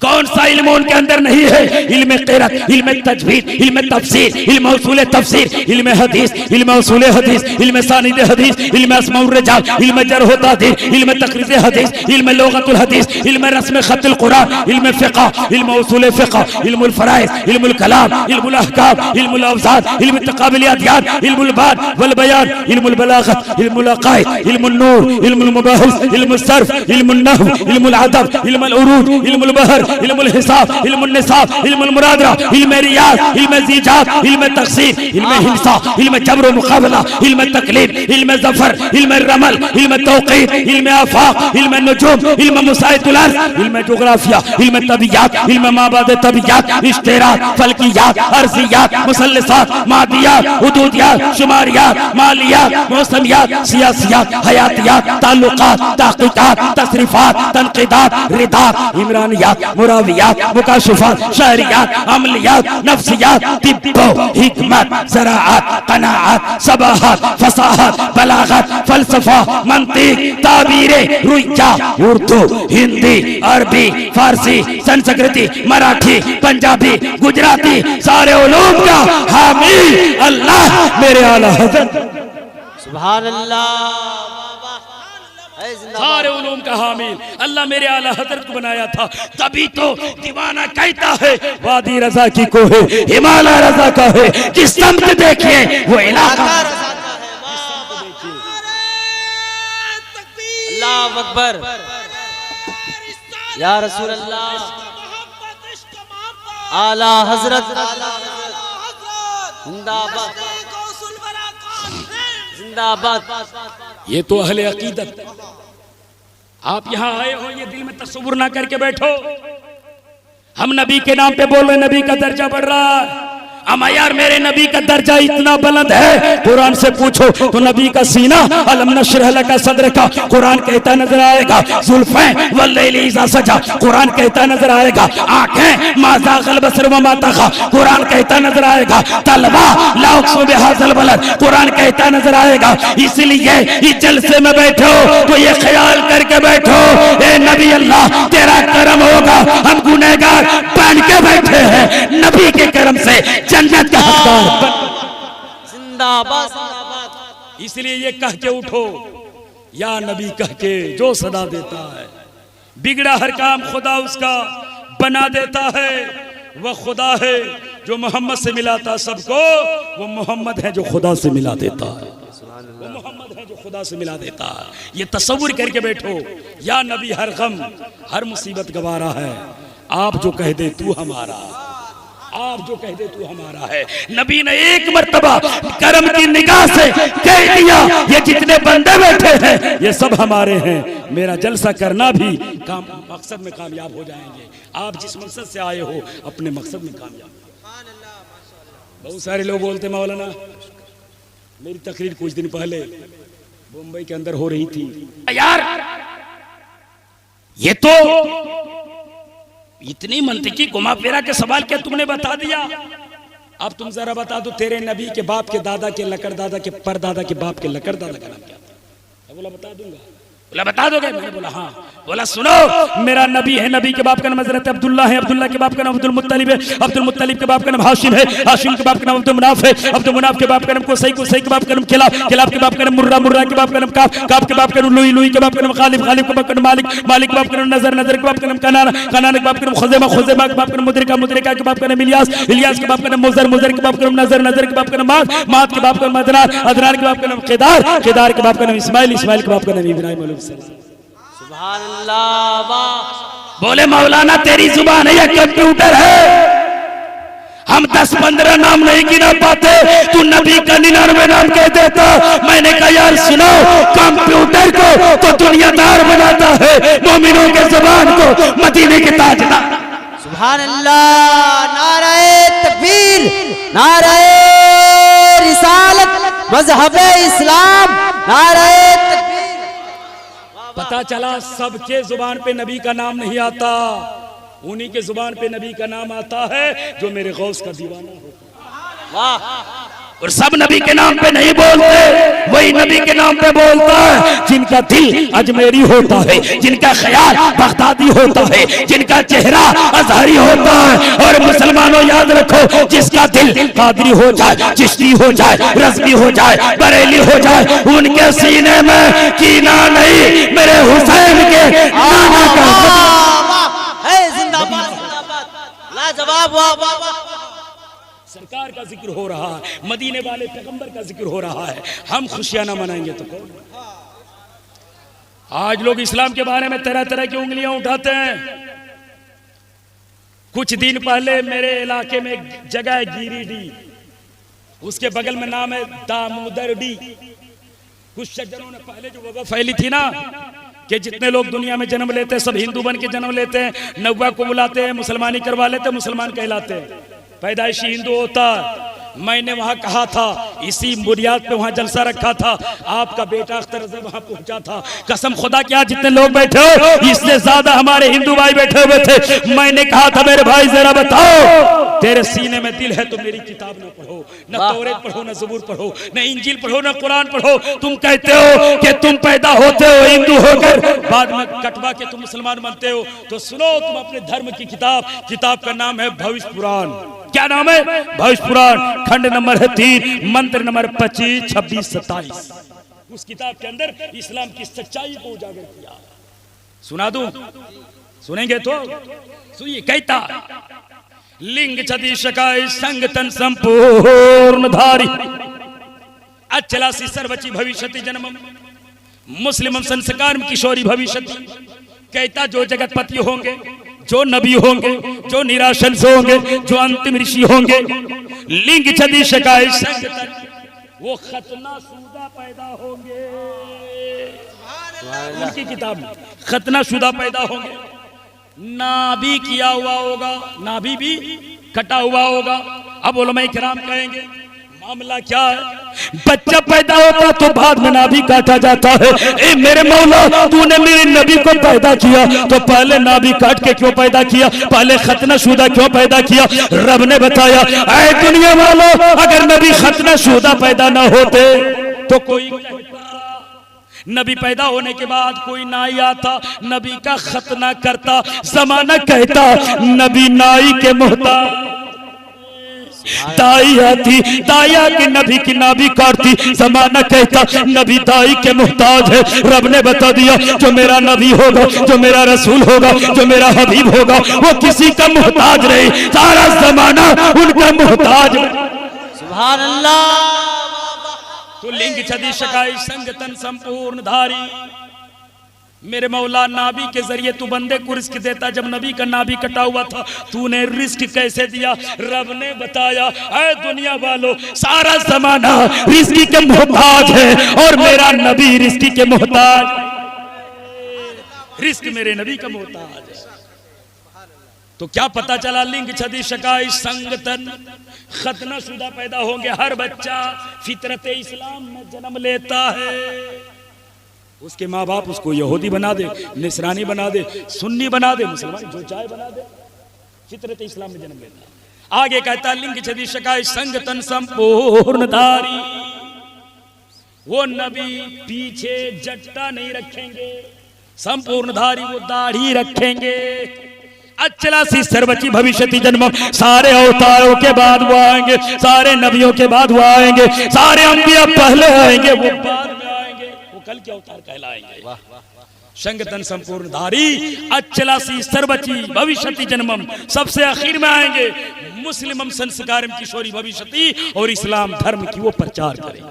कौन सा इल्म उनके अंदर नहीं है? इल्म क़िरात, इल्म तजवीद, इल्म तफसीर, इल्म उसूल तफसीर, इल्म हदीस, इल्म उसूल हदीस, इल्म सानिद हदीस, इल्म अस्माउर रिजाल, इल्म जर्ह व तादील, इल्म तक़रीज़ हदीस, इल्म लुग़तुल हदीस, इल्म रस्म ख़त्तुल कुरान, इल्म फ़िक़्ह, इल्म उसूल फ़िक़्ह, इल्मुल फ़राइज़, इल्मुल कलाम, इल्मुल अहकाम, इल्मुल अवज़ान, इल्म तक़ाबुलियात, इल्मुल बाद वल बयान, इल्मुल बलागत, इल्मुल अक़ाइद, इल्मुन नूर, इल्मुल मुबाहिस, इल्मुल सर्फ़, इल्मुन नहव, इल्मुल अदब, इल्मुल उरूज, इल्मुल बहर, इल्मुल हिसाब, इल्मुल निसाब, इल्मुल मुरादरा, इल्म रियाज, इल्म ज़ीजात, इल्म तक़सीर, इल्म हिंसा, इल्म जबर व मुक़ाबला, इल्म तक़लीब, इल्म ज़फ़र, इल्म रमल, इल्म तौक़ीत, इल्म आफ़ाक़, इल्म नुजूम, इल्म मुसाइतुल अर्ज़, इल्म जुग़राफ़िया, इल्म तबियात, इल्म माबाद तबियात, इश्तिराक, फ़ल्कियात, अर्ज़ियात, मुसल्लसात, मादियात, हुदूदियात, शुमारियात, मालियात, मौसमियात, सियासियात, हयातियात, ताल्लुक़ात, तहक़ीक़ात, तसरीफ़ात, तनक़ीदात, रिदात, इमरानियात, मुरावियात, मुकाशिफात, शहरियात, अमलियात, नफ्सियात, तिब्बो, हिकमत, ज़राअत, क़नाअत, सबाहत, फसाहत, बलागत, फ़लसफ़ा, मंतिक़, ताबीरे, रुइया, उर्दू, हिंदी, अरबी, फारसी, संस्कृति, मराठी, पंजाबी, गुजराती, सारे उलूम का हामी अल्लाह मेरे आला हज़रत। सुभान अल्लाह। सारे उलूम का हामिल अल्लाह मेरे आला हजरत को बनाया था। तभी तो दीवाना कहता है वादी रजा की को है, हिमालय रजा का है, जिस समत देखिए वो इलाका। अल्लाह अकबर, या रसूल अल्लाह, आला हजरत जिंदाबाद, जिंदाबाद। ये तो अहले अकीदत। आप यहाँ आए हो, ये दिल में तस्वुर ना करके बैठो। हम नबी के नाम पे बोल रहे, नबी का दर्जा बढ़ रहा है। अमा यार मेरे नबी का दर्जा इतना बुलंद है, कुरान से पूछो तो नबी का सीना अलम नशरह लका सदर का कुरान कहता नजर आएगा। जुल्फ़ैं वल्लैलि इज़ा सजा कुरान कहता नजर आएगा। आंखें मा ज़ाग़ल बसर व मा तग़ा कुरान कहता नजर आएगा। तलवा ला उक़सिमु बिहाज़ल बलद कुरान कहता नजर आएगा। इसलिए इस जलसे में बैठो तो ये ख्याल करके बैठो, ए नबी अल्लाह तेरा करम होगा, हम गुनहगार बन के बैठे हैं, नबी के करम से जन्नत का हकदार। जिंदाबाद जिंदाबाद। इसलिए ये कह के उठो या नबी कह के जो सदा देता है। बिगड़ा हर काम खुदा उसका बना देता है। वह खुदा है जो मोहम्मद से मिलाता सबको, वो मोहम्मद है जो खुदा से मिला देता है। वो मोहम्मद है जो खुदा से मिला देता है। ये तसव्वुर करके बैठो, या नबी हर गम हर मुसीबत गवारा है, आप जो कह दे तू हमारा, आप जो कह दे तू हमारा है। नबी ने एक मर्तबा करम की निगाह से कह दिया ये जितने बंदे बैठे हैं ये सब हमारे हैं, मेरा जलसा करना भी काम मकसद में कामयाब हो जाएंगे। आप जिस मकसद से आए हो अपने मकसद में कामयाब। बहुत सारे लोग बोलते मौलाना मेरी तकरीर कुछ दिन पहले मुंबई के अंदर हो रही थी, यार ये तो इतनी मंतिकी घुमा फिरा के सवाल क्या तुमने बता दिया। अब तुम जरा बता दो तेरे नबी के बाप के दादा के लकड़ दादा के परदादा के बाप के लकड़ दादा का नाम क्या था? बोला बता दूंगा। बोला बता दोगे? मैंने बोला हाँ। बोला सुनो, मेरा नबी है, नबी के बाप का नाम हजरत अब्दुल्ला है, अब्दुल्ला के बाप का नाम अब्दुल मुत्तलिब है, अब्दुल मुत्तलिब के बाप का नाम हाशिम है, हाशिम के बाप का नाम अब्दुल मुनाफ है, अब्दुल मुनाफ के बाप का नाम कुसै, कुसै के बाप का नाम किलाब, किलाब के बाप का नाम मुर्रा, मुर्रा के बाप का नाम काफ, काफ के बाप का नाम लुई, लुई के बाप का नाम खालिब, खालिब के बाप का नाम मालिक, मालिक के बाप का नाम नजर, नजर के बाप का नाम कनाना, कनाना के बाप का नाम खुज़ैमा, खुज़ैमा के बाप का नाम मुद्रिका, मुद्रिका के बाप का नाम इलियास, इलियास के बाप का नाम मुज़र, मुज़र के बाप का नाम नजर, नजर के बाप का नाम माद, माद के बाप का नाम अदनान, अदनान के बाप का नाम केदार, केदार के बाप का नाम इस्माइल, इस्माइल के बाप का नाम इब्राहिम अलैहिस्सलाम। सुभान अल्लाह, वाह। बोले मौलाना तेरी जुबान है या कंप्यूटर है? हम 10-15 नाम नहीं गिना पाते, तू नबी का 99 नाम कह देता। मैंने कहा यार सुनो, कंप्यूटर को तो दुनियादार बनाता है, मोमिनों के जुबान को मदीने के ताजदार। सुभान अल्लाह, नाराए तकबीर, नाराए रिसालत, मजहबे इस्लाम, नाराए तकबीर। पता चला सबके जुबान पे नबी का नाम नहीं आता, उन्हीं के जुबान पे नबी का नाम आता है जो मेरे गौस का दीवाना होता है। वाह। और सब नबी के नाम पे नहीं बोलते, वही नबी के नाम पे बोलता है जिनका दिल अजमेरी होता है, जिनका ख्याल बगदादी होता है, जिनका चेहरा अजहरी होता है। और मुसलमानों याद रखो, जिसका दिल कादरी हो जाए, चिश्ती हो जाए, रज़वी हो जाए, बरेली हो जाए, उनके सीने में कीना नहीं, मेरे हुसैन के नाना का है। जिंदाबाद, जिंदाबाद, लाजवाब, वाह वाह वाह। सरकार का जिक्र हो रहा है, मदीने वाले पैगंबर का जिक्र हो रहा है, हम खुशियां ना मनाएंगे तो कौन? आज लोग इस्लाम के बारे में तरह तरह की उंगलियां उठाते हैं। कुछ दिन पहले मेरे इलाके में एक जगह है गिरिडीह, उसके बगल में नाम है दामोदर डी। कुछ सज्जनों ने पहले जो वबा फैली थी ना कि जितने लोग दुनिया में जन्म लेते हैं सब हिंदू बन के जन्म लेते हैं, नौवा को बुलाते हैं, मुसलमानी करवा लेते हैं, मुसलमान कहलाते हैं, पैदाइशी हिंदू होता है। मैंने वहां कहा था, इसी बुनियाद पे वहां जलसा रखा था, आपका बेटा अख्तर अजहर वहां पहुंचा था। कसम खुदा क्या जितने लोग बैठे हो इससे ज्यादा हमारे हिंदू भाई बैठे हुए थे। मैंने कहा था मेरे भाई जरा बताओ, तेरे सीने में दिल है तो मेरी किताब न पढ़ो, न तौरेत पढ़ो, न ज़बूर पढ़ो, न इंजील पढ़ो, न कुरान पढ़ो। तुम कहते हो कि तुम पैदा होते हो हिंदू होकर, बाद में कटवा के तुम मुसलमान बनते हो। तो सुनो, तुम अपने धर्म की किताब, किताब का नाम है भविष्य पुराण। क्या नाम है? भविष्य पुराण। खंड नंबर है 3, मंत्र नंबर 25, 26, 27। उस किताब के अंदर इस्लाम की सच्चाई को उजागर किया। सुना दूं? सुनेंगे तो सुनिए। कहता लिंग छदी शकाय संग तन संपूर्ण धारी, अचलासी सर्वची भविष्यति जन्मम मुस्लिमम संस्कार किशोरी भविष्यति। कहता जो जगतपति होंगे, जो नबी होंगे, जो निराशन से होंगे, जो अंतिम ऋषि होंगे, लिंग छदी शकाय संग तन, वो खतना शुदा पैदा होंगे। उनकी किताब में खतना शुदा पैदा होंगे, नाभि किया हुआ होगा, नाभि भी कटा हुआ होगा। अब उलमा किराम कहेंगे मामला क्या है? बच्चा पैदा होता तो बाद में नाभि काटा जाता है। ए मेरे मौला, तूने मेरे नबी को पैदा किया तो पहले नाभि काट के क्यों पैदा किया? पहले खतना शुदा क्यों पैदा किया? रब ने बताया, ऐ दुनिया वालों, अगर नबी खतना शुदा पैदा ना होते तो कोई नबी पैदा होने के बाद कोई नाई आता, नबी का खतना करता, जमाना कहता नबी नाई के मोहताज। दाई आती, दाया के नबी की नाभि काटती, जमाना कहता नबी दाई के मोहताज है। रब ने बता दिया, जो मेरा नबी होगा, जो मेरा रसूल होगा, जो मेरा हबीब होगा, वो किसी का मोहताज नहीं, सारा जमाना उनका मोहताज। सुभान अल्लाह। तो तो लिंग छदी शकाई संग तन संपूर्ण धारी। मेरे मौला नाबी के जरिए तू बंदे को रिस्क देता। जब नबी का नाबी कटा हुआ था तूने रिस्क कैसे दिया? रब ने बताया, ऐ दुनिया वालों, सारा जमाना रिस्क के मोहताज है और मेरा नबी रिस्क के मोहताज। रिस्क मेरे नबी का मोहताज है। तो क्या पता चला? लिंग छदी शकाई संगतन, खतना शुदा पैदा होंगे। हर बच्चा फितरत इस्लाम में जन्म लेता है। उसके माँ बाप उसको यहूदी बना दे, निसरानी बना दे, सुन्नी बना दे, मुसलमान जो चाहे बना दे, फितरत इस्लाम में जन्म लेता है। आगे कहता लिंग छदी शकाई संगतन संपूर्ण धारी। वो नबी पीछे जट्टा नहीं रखेंगे, संपूर्ण धारी वो दाढ़ी रखेंगे। अचला सी सर्वची भविष्यति जन्म। सारे अवतारों के बाद वो आएंगे, सारे नबियों के बाद वो आएंगे, सारे अंबिया पहले आएंगे, वो बाद में आएंगे, वो कल के अवतार कहलाएंगे। संगतन संपूर्ण धारी अचला सी सर्वची भविष्यति जन्मम। सबसे आखिर में आएंगे मुस्लिमम संस्कारम किशोरी भविष्यति। और इस्लाम धर्म की वो प्रचार करेंगे,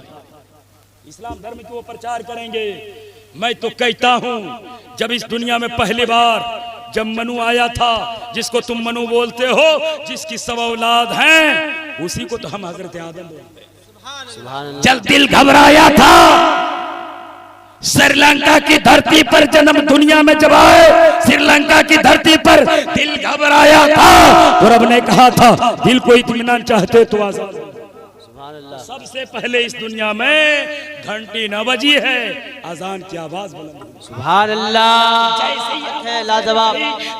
इस्लाम धर्म की वो प्रचार करेंगे। मैं तो कहता हूं जब इस दुनिया में पहली बार जब मनु आया था, जिसको तुम मनु बोलते हो, जिसकी सब औलाद हैं, उसी को तो हम हजरत आदम बोलते हैं। जब दिल घबराया था, श्रीलंका की धरती पर जन्म दुनिया में जब आए, श्रीलंका की धरती पर दिल घबराया था, तो रब ने कहा था दिल को इत्मीनान चाहते तो आजाद। सबसे पहले इस दुनिया में घंटी न बजी है, अजान की आवाज बुलंद। सुभान अल्लाह, लाजवाब।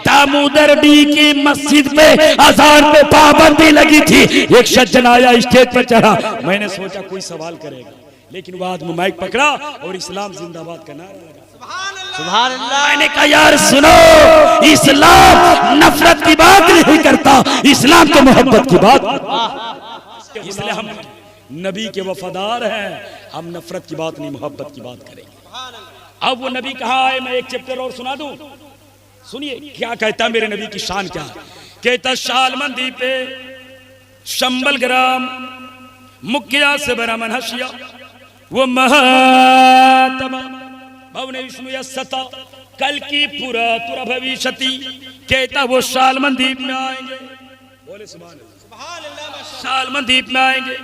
दामोदर डी की मस्जिद पे अजान पे पाबंदी लगी थी। एक सज्जन आया, स्टेज पर चढ़ा। मैंने सोचा कोई सवाल करेगा, लेकिन बाद में माइक पकड़ा और इस्लाम जिंदाबाद का नारा लगा। सुभान अल्लाह। मैंने कहा यार सुनो, इस्लाम नफरत की बात नहीं करता, इस्लाम तो मोहब्बत की बात। इसलिए हम नबी के वफादार हैं, हम नफरत की बात नहीं मोहब्बत की बात करेंगे। अब वो नबी कहाँ आए, मैं एक चैप्टर और सुना दूं, सुनिए क्या कहता मेरे नबी की शान क्या है। कहता शालमंदी पे शंबल ग्राम मुखिया से बरा मनहशिया वो महात्मा भवने विष्णु सता कल की पूरा तुरा भविष्यति। कहता वो शालमंदीप में आएंगे, बोले सुभान अल्लाह। शालमंदीप में आएंगे,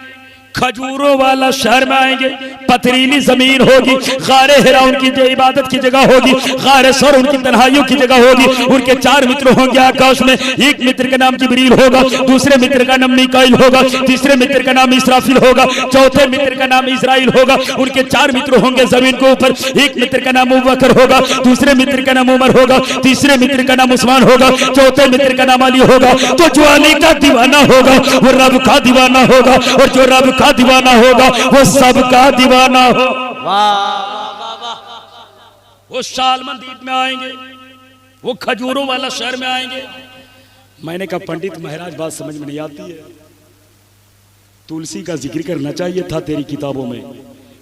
खजूरों वाला शहर में आएंगे, पथरीली जमीन होगी, गारे हिरा उनकी जो इबादत की जगह होगी, गारे सौर उनकी तन्हाइयों की जगह होगी। उनके 4 मित्र होंगे आकाश में। एक मित्र का नाम जिब्रील होगा, दूसरे मित्र का नाम मीकाईल होगा, तीसरे मित्र का नाम इसराफिल होगा, चौथे मित्र का नाम इजराइल होगा। उनके 4 मित्र होंगे जमीन के ऊपर। एक मित्र का नाम अबूबकर होगा, दूसरे मित्र का नाम उमर होगा, तीसरे मित्र का नाम उस्मान होगा, चौथे मित्र का नाम अली होगा। तो जो अली का दीवाना होगा वो रब का दीवाना होगा, और जो रब का दीवाना होगा वो सबका दीवाना हो। वो शालमंदीप में आएंगे, वो खजूरों वाला शहर में आएंगे। मैंने कहा पंडित महाराज बात समझ में नहीं आती है, तुलसी का जिक्र करना चाहिए था तेरी किताबों में,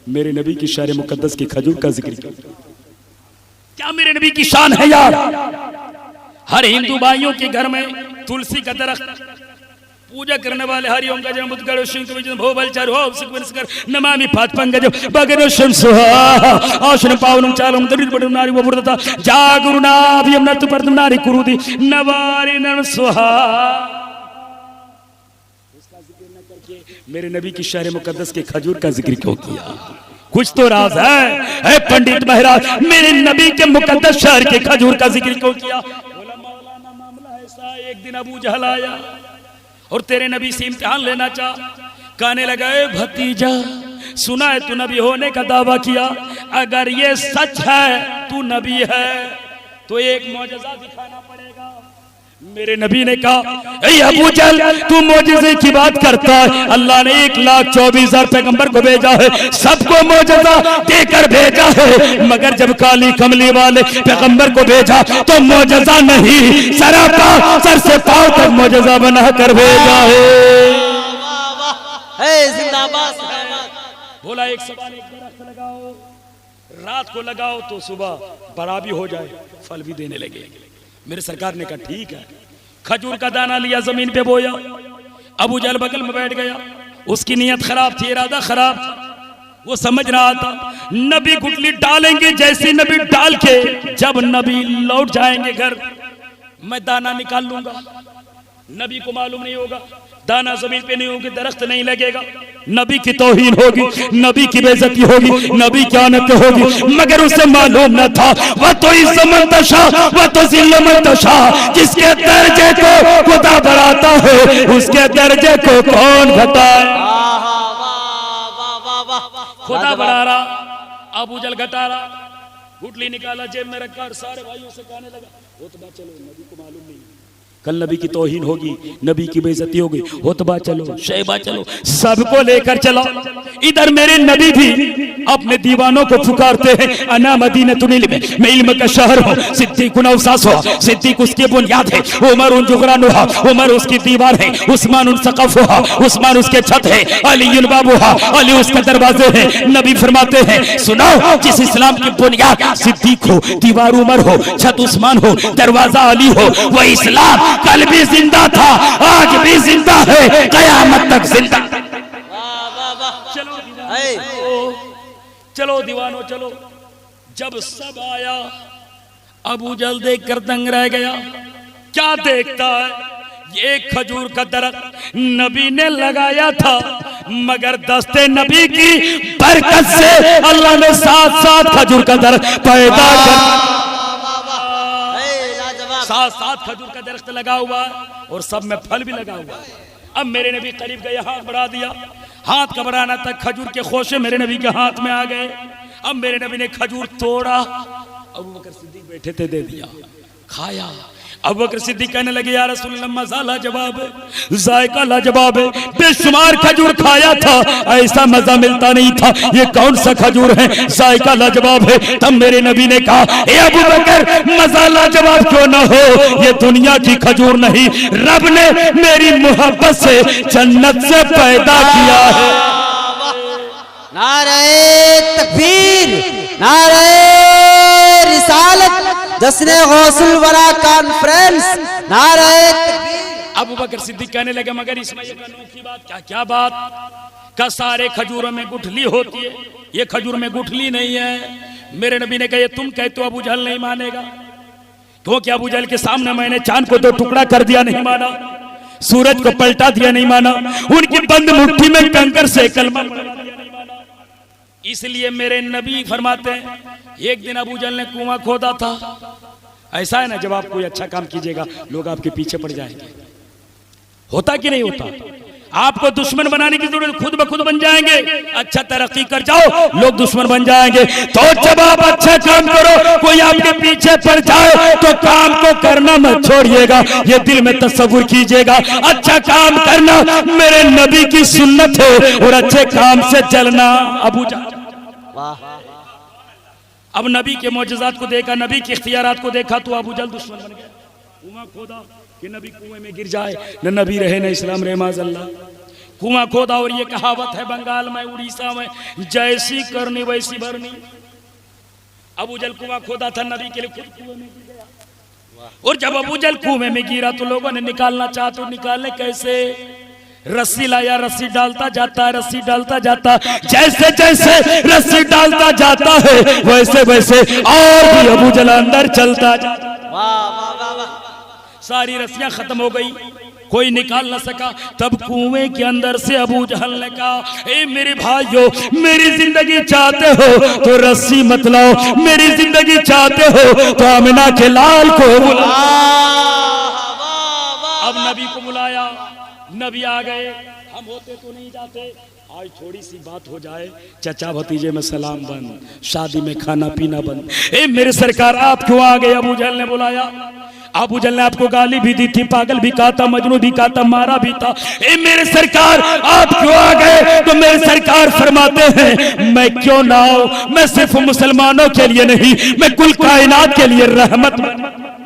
मेरे नबी की शहर मुकद्दस की खजूर का जिक्र क्या मेरे नबी की शान है यार। हर हिंदू भाइयों के घर में तुलसी का दरख्त, पूजा करने वाले हरिओम का जन्म बुद्धगढ़ शिंक भोबल चारु सिककर नमामि पात पंकज बगनो शंसुहा आशन पावनम चालम दरिद बडम नारी वबुरता जागुरुनाभियम नतु परदम नारी कुरुदी नवारी नन सुहा। इसका जिक्र न करके मेरे नबी की शहर मुकद्दस के खजूर का जिक्र क्यों किया? कुछ तो राज है। पंडित महाराज मेरे नबी के मुकद्दस शहर के खजूर का जिक्र क्यों किया? बोला मौलाना मामला ऐसा, एक दिन अबू जहल आया और तेरे नबी से इम्तिहान लेना चाह। कहने लगा भतीजा सुना है तू नबी होने का दावा किया, अगर ये सच है तू नबी है तो एक मौजज़ा दिखाना पड़ेगा। मेरे नबी ने कहा अबू जहल तू मौजज़े की बात करता है, अल्लाह ने 1,24,000 पैगंबर को भेजा है, सबको मौजज़ा देकर भेजा है, मगर जब काली कमली वाले पैगंबर को भेजा तो मौजज़ा नहीं, सरापा सर से पांव तक मौजज़ा बना कर भेजा है। जिंदाबाद। बोला एक सवाल, एक दरख्त लगाओ, रात को लगाओ तो सुबह बड़ा भी हो जाए, फल भी देने लगे। मेरे सरकार ने कहा ठीक है। खजूर का दाना लिया, जमीन पे बोया। अबू जहल बगल में बैठ गया, उसकी नीयत खराब थी, इरादा खराब था। वो समझ रहा था नबी गुठली डालेंगे, जैसे नबी डाल के जब नबी लौट जाएंगे घर, मैं दाना निकाल लूंगा। नबी को मालूम नहीं होगा, दाना जमीन पे नहीं होगी, दरख्त नहीं लगेगा, नबी की तौहीन होगी, नबी की बेइज्जती होगी, नबी की आनत होगी। मगर उसे मालूम न था वह तो इज्जत मंतशा वह तो जिल्ल मंतशा, जिसके दर्जे को खुदा बढ़ाता है उसके दर्जे को कौन घटाए। खुदा बढ़ा रहा, अबू जहल घटा रहा, गुठली निकाला, जेब में रखा और सारे भाइयों से कहने लगा, वो तो बात चलो, नबी को मालूम नहीं, कल नबी की तौहीन होगी, नबी की बेइज्जती होगी, होतबा चलो, शैबा चलो, सबको लेकर चला। इधर मेरे नबी भी अपने दीवानों को पुकारते हैं, अना मदीनतुल इल्म, मैं इल्म का शहर हूँ, सिद्दीकुन अवसास हुआ, सिद्दीक उसकी बुनियाद है, उमर उन जुगरान हुआ, उमर उसकी दीवार है, उस्मान उन सक़फ़ हुआ, उस्मान उसके छत है, अली उन बाब हुआ, अली उसके दरवाजे हैं। नबी फरमाते हैं सुनो, जिस इस्लाम की बुनियाद सिद्दीक हो, दीवार उमर हो, छत उस्मान हो, दरवाजा अली हो, वह इस्लाम कल भी जिंदा था, आज भी जिंदा है, कयामत तक जिंदा। चलो दीवानो चलो। जब सब आया, अबू जहल देख कर दंग रह गया। क्या देखता है? ये खजूर का दरख्त नबी ने लगाया था, मगर दस्ते नबी की बरकत से अल्लाह ने साथ साथ खजूर का दरख्त पैदा कर, साथ साथ खजूर का दरख्त लगा हुआ है और सब में फल भी लगा हुआ है। अब मेरे नबी करीब गए, हाथ बढ़ा दिया, हाथ का बढ़ाना तक खजूर के खोशे मेरे नबी के हाथ में आ गए। अब मेरे नबी ने खजूर तोड़ा, अबू बकर सिद्दीक बैठे थे, दे दिया, खाया। अबू बकर सिद्दीक कहने लगे या रसूलल्लाह मज़ा लाजवाब है, जायका लाजवाब है, बेशुमार खजूर खाया था, ऐसा मजा मिलता नहीं था, ये कौन सा खजूर है, जायका लाजवाब है। तब मेरे नबी ने कहा ए अबू बकर, मजा लाजवाब क्यों ना हो, ये दुनिया की खजूर नहीं, रब ने मेरी मोहब्बत से जन्नत से पैदा किया है। नारे तकबीर, नारे रिसालत, जश्न गौसुल वरा कॉन्फ्रेंस, नारे तकबीर। अबू बकर सिद्दीक कहने लगे मगर इसमें ये अनोखी बात क्या? क्या बात? का सारे खजूरों में गुठली होती है, ये खजूर में गुठली नहीं है। मेरे नबी ने कहा ये तुम कहते हो, अबू जहल नहीं मानेगा, क्योंकि अबू जहल के सामने मैंने चांद को दो टुकड़ा कर दिया, नहीं माना, सूरज को पलटा दिया, नहीं माना, उनकी बंद मुट्ठी में कंकर से कलमा पढ़ा दिया, नहीं माना। इसलिए मेरे नबी फरमाते हैं एक दिन अबू जहल ने कुआं खोदा था। ऐसा है ना, जब आप कोई अच्छा काम कीजिएगा लोग आपके पीछे पड़ जाएंगे, होता कि नहीं होता? आपको दुश्मन बनाने की जरूरत, खुद ब खुद बन जाएंगे। अच्छा तरक्की कर जाओ, लोग दुश्मन बन जाएंगे। तो जब आप अच्छा काम करो, कोई आपके पीछे पड़ जाए तो काम को करना मत छोड़िएगा, ये दिल में तसव्वुर कीजिएगा। अच्छा काम करना मेरे नबी की सुन्नत है और अच्छे काम से चलना। अबू जहल अब नबी के मौजज़ात को देखा, नबी के इख्तियारात को देखा तो अबू जहल दुश्मन बन गया। कुआं खोदा कि नबी कुएं में गिर जाए, न नबी रहे न इस्लाम रहे, माज़अल्लाह। कुआं खोदा और ये कहावत है बंगाल में, उड़ीसा में, जैसी करनी वैसी भरनी। अबू जहल कुआं खोदा था नबी के लिए, खुद कुएं में गिर गया। और जब अबू जहल कुएं में गिरा तो लोगों ने निकालना चाहा, तो निकालने कैसे? रस्सी लाया, रस्सी डालता जाता है, रस्सी डालता जाता, जैसे जैसे रस्सी डालता जाता है वैसे वैसे और भी अबू जहल अंदर चलता जाता। सारी रस्सियां खत्म हो गई, कोई निकाल न सका। तब कुएं के अंदर से अबू जहल ने कहा ए मेरे भाइयों, मेरी जिंदगी चाहते हो तो रस्सी मत लाओ, मेरी जिंदगी चाहते हो तो आमिना के लाल को बुलाओ। अब नबी को बुलाया, नबी आ गए। हम होते तो नहीं जाते, आज थोड़ी सी बात हो जाए, चचा भतीजे में सलाम बंद, शादी में खाना पीना बंद। ए मेरे सरकार आप क्यों आ गए? अबू जहल ने बुलाया। अबू जहल ने आपको गाली भी दी थी, पागल भी कहा था, मजनू भी कहा था, मारा भी था। ए मेरे सरकार आप क्यों आ गए? तो मेरे सरकार फरमाते हैं मैं क्यों ना आऊं, मैं सिर्फ मुसलमानों के लिए नहीं, मैं कुल कायनात के लिए रहमत।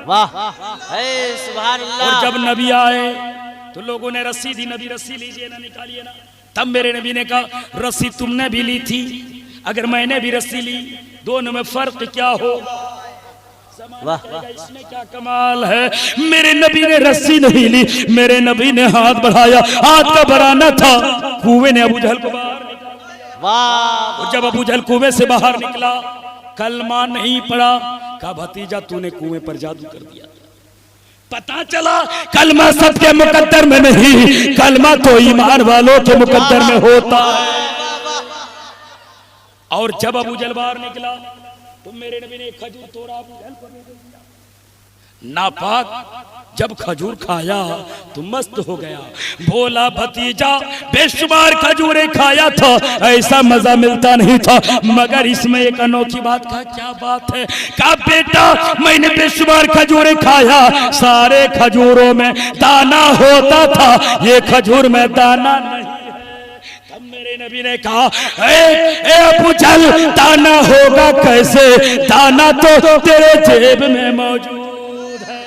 वाह सुभान अल्लाह। और जब नबी आए तो लोगों ने रस्सी दी, नबी रस्सी लीजिए ना, निकालिए ना। तब मेरे नबी ने कहा रस्सी तुमने भी ली थी, अगर मैंने भी रस्सी ली, दोनों में फर्क क्या हो? वाह इसमें क्या कमाल है? मेरे नबी ने रस्सी नहीं ली, मेरे नबी ने हाथ बढ़ाया, हाथ का बढ़ाना था, कुएं ने अबू जहल को बाहर निकाल दिया। वाह और जब अबू जहल कुएं से बाहर निकला, कलमा नहीं पड़ा, कहा भतीजा तूने कुएं पर जादू कर दिया। पता चला कलमा सबके मुकद्दर में नहीं, कलमा तो ईमान वालों के मुकद्दर में होता है। और जब अबू जहल बाहर निकला तो मेरे नबी ने एक खजूर तोड़ा, अबू जहल को दे दिया। नापाक जब खजूर खाया तो मस्त हो गया, बोला भतीजा बेशुमार खजूरें खाया था, ऐसा मजा मिलता नहीं था, मगर इसमें एक अनोखी बात। कहा क्या बात है? कहा बेटा मैंने बेशुमार खजूरें खाया, सारे खजूरों में दाना होता था, ये खजूर में दाना नहीं। मेरे नबी ने कहा ए अबू जहल दाना होगा कैसे? दाना तो तेरे जेब में मौजूद है।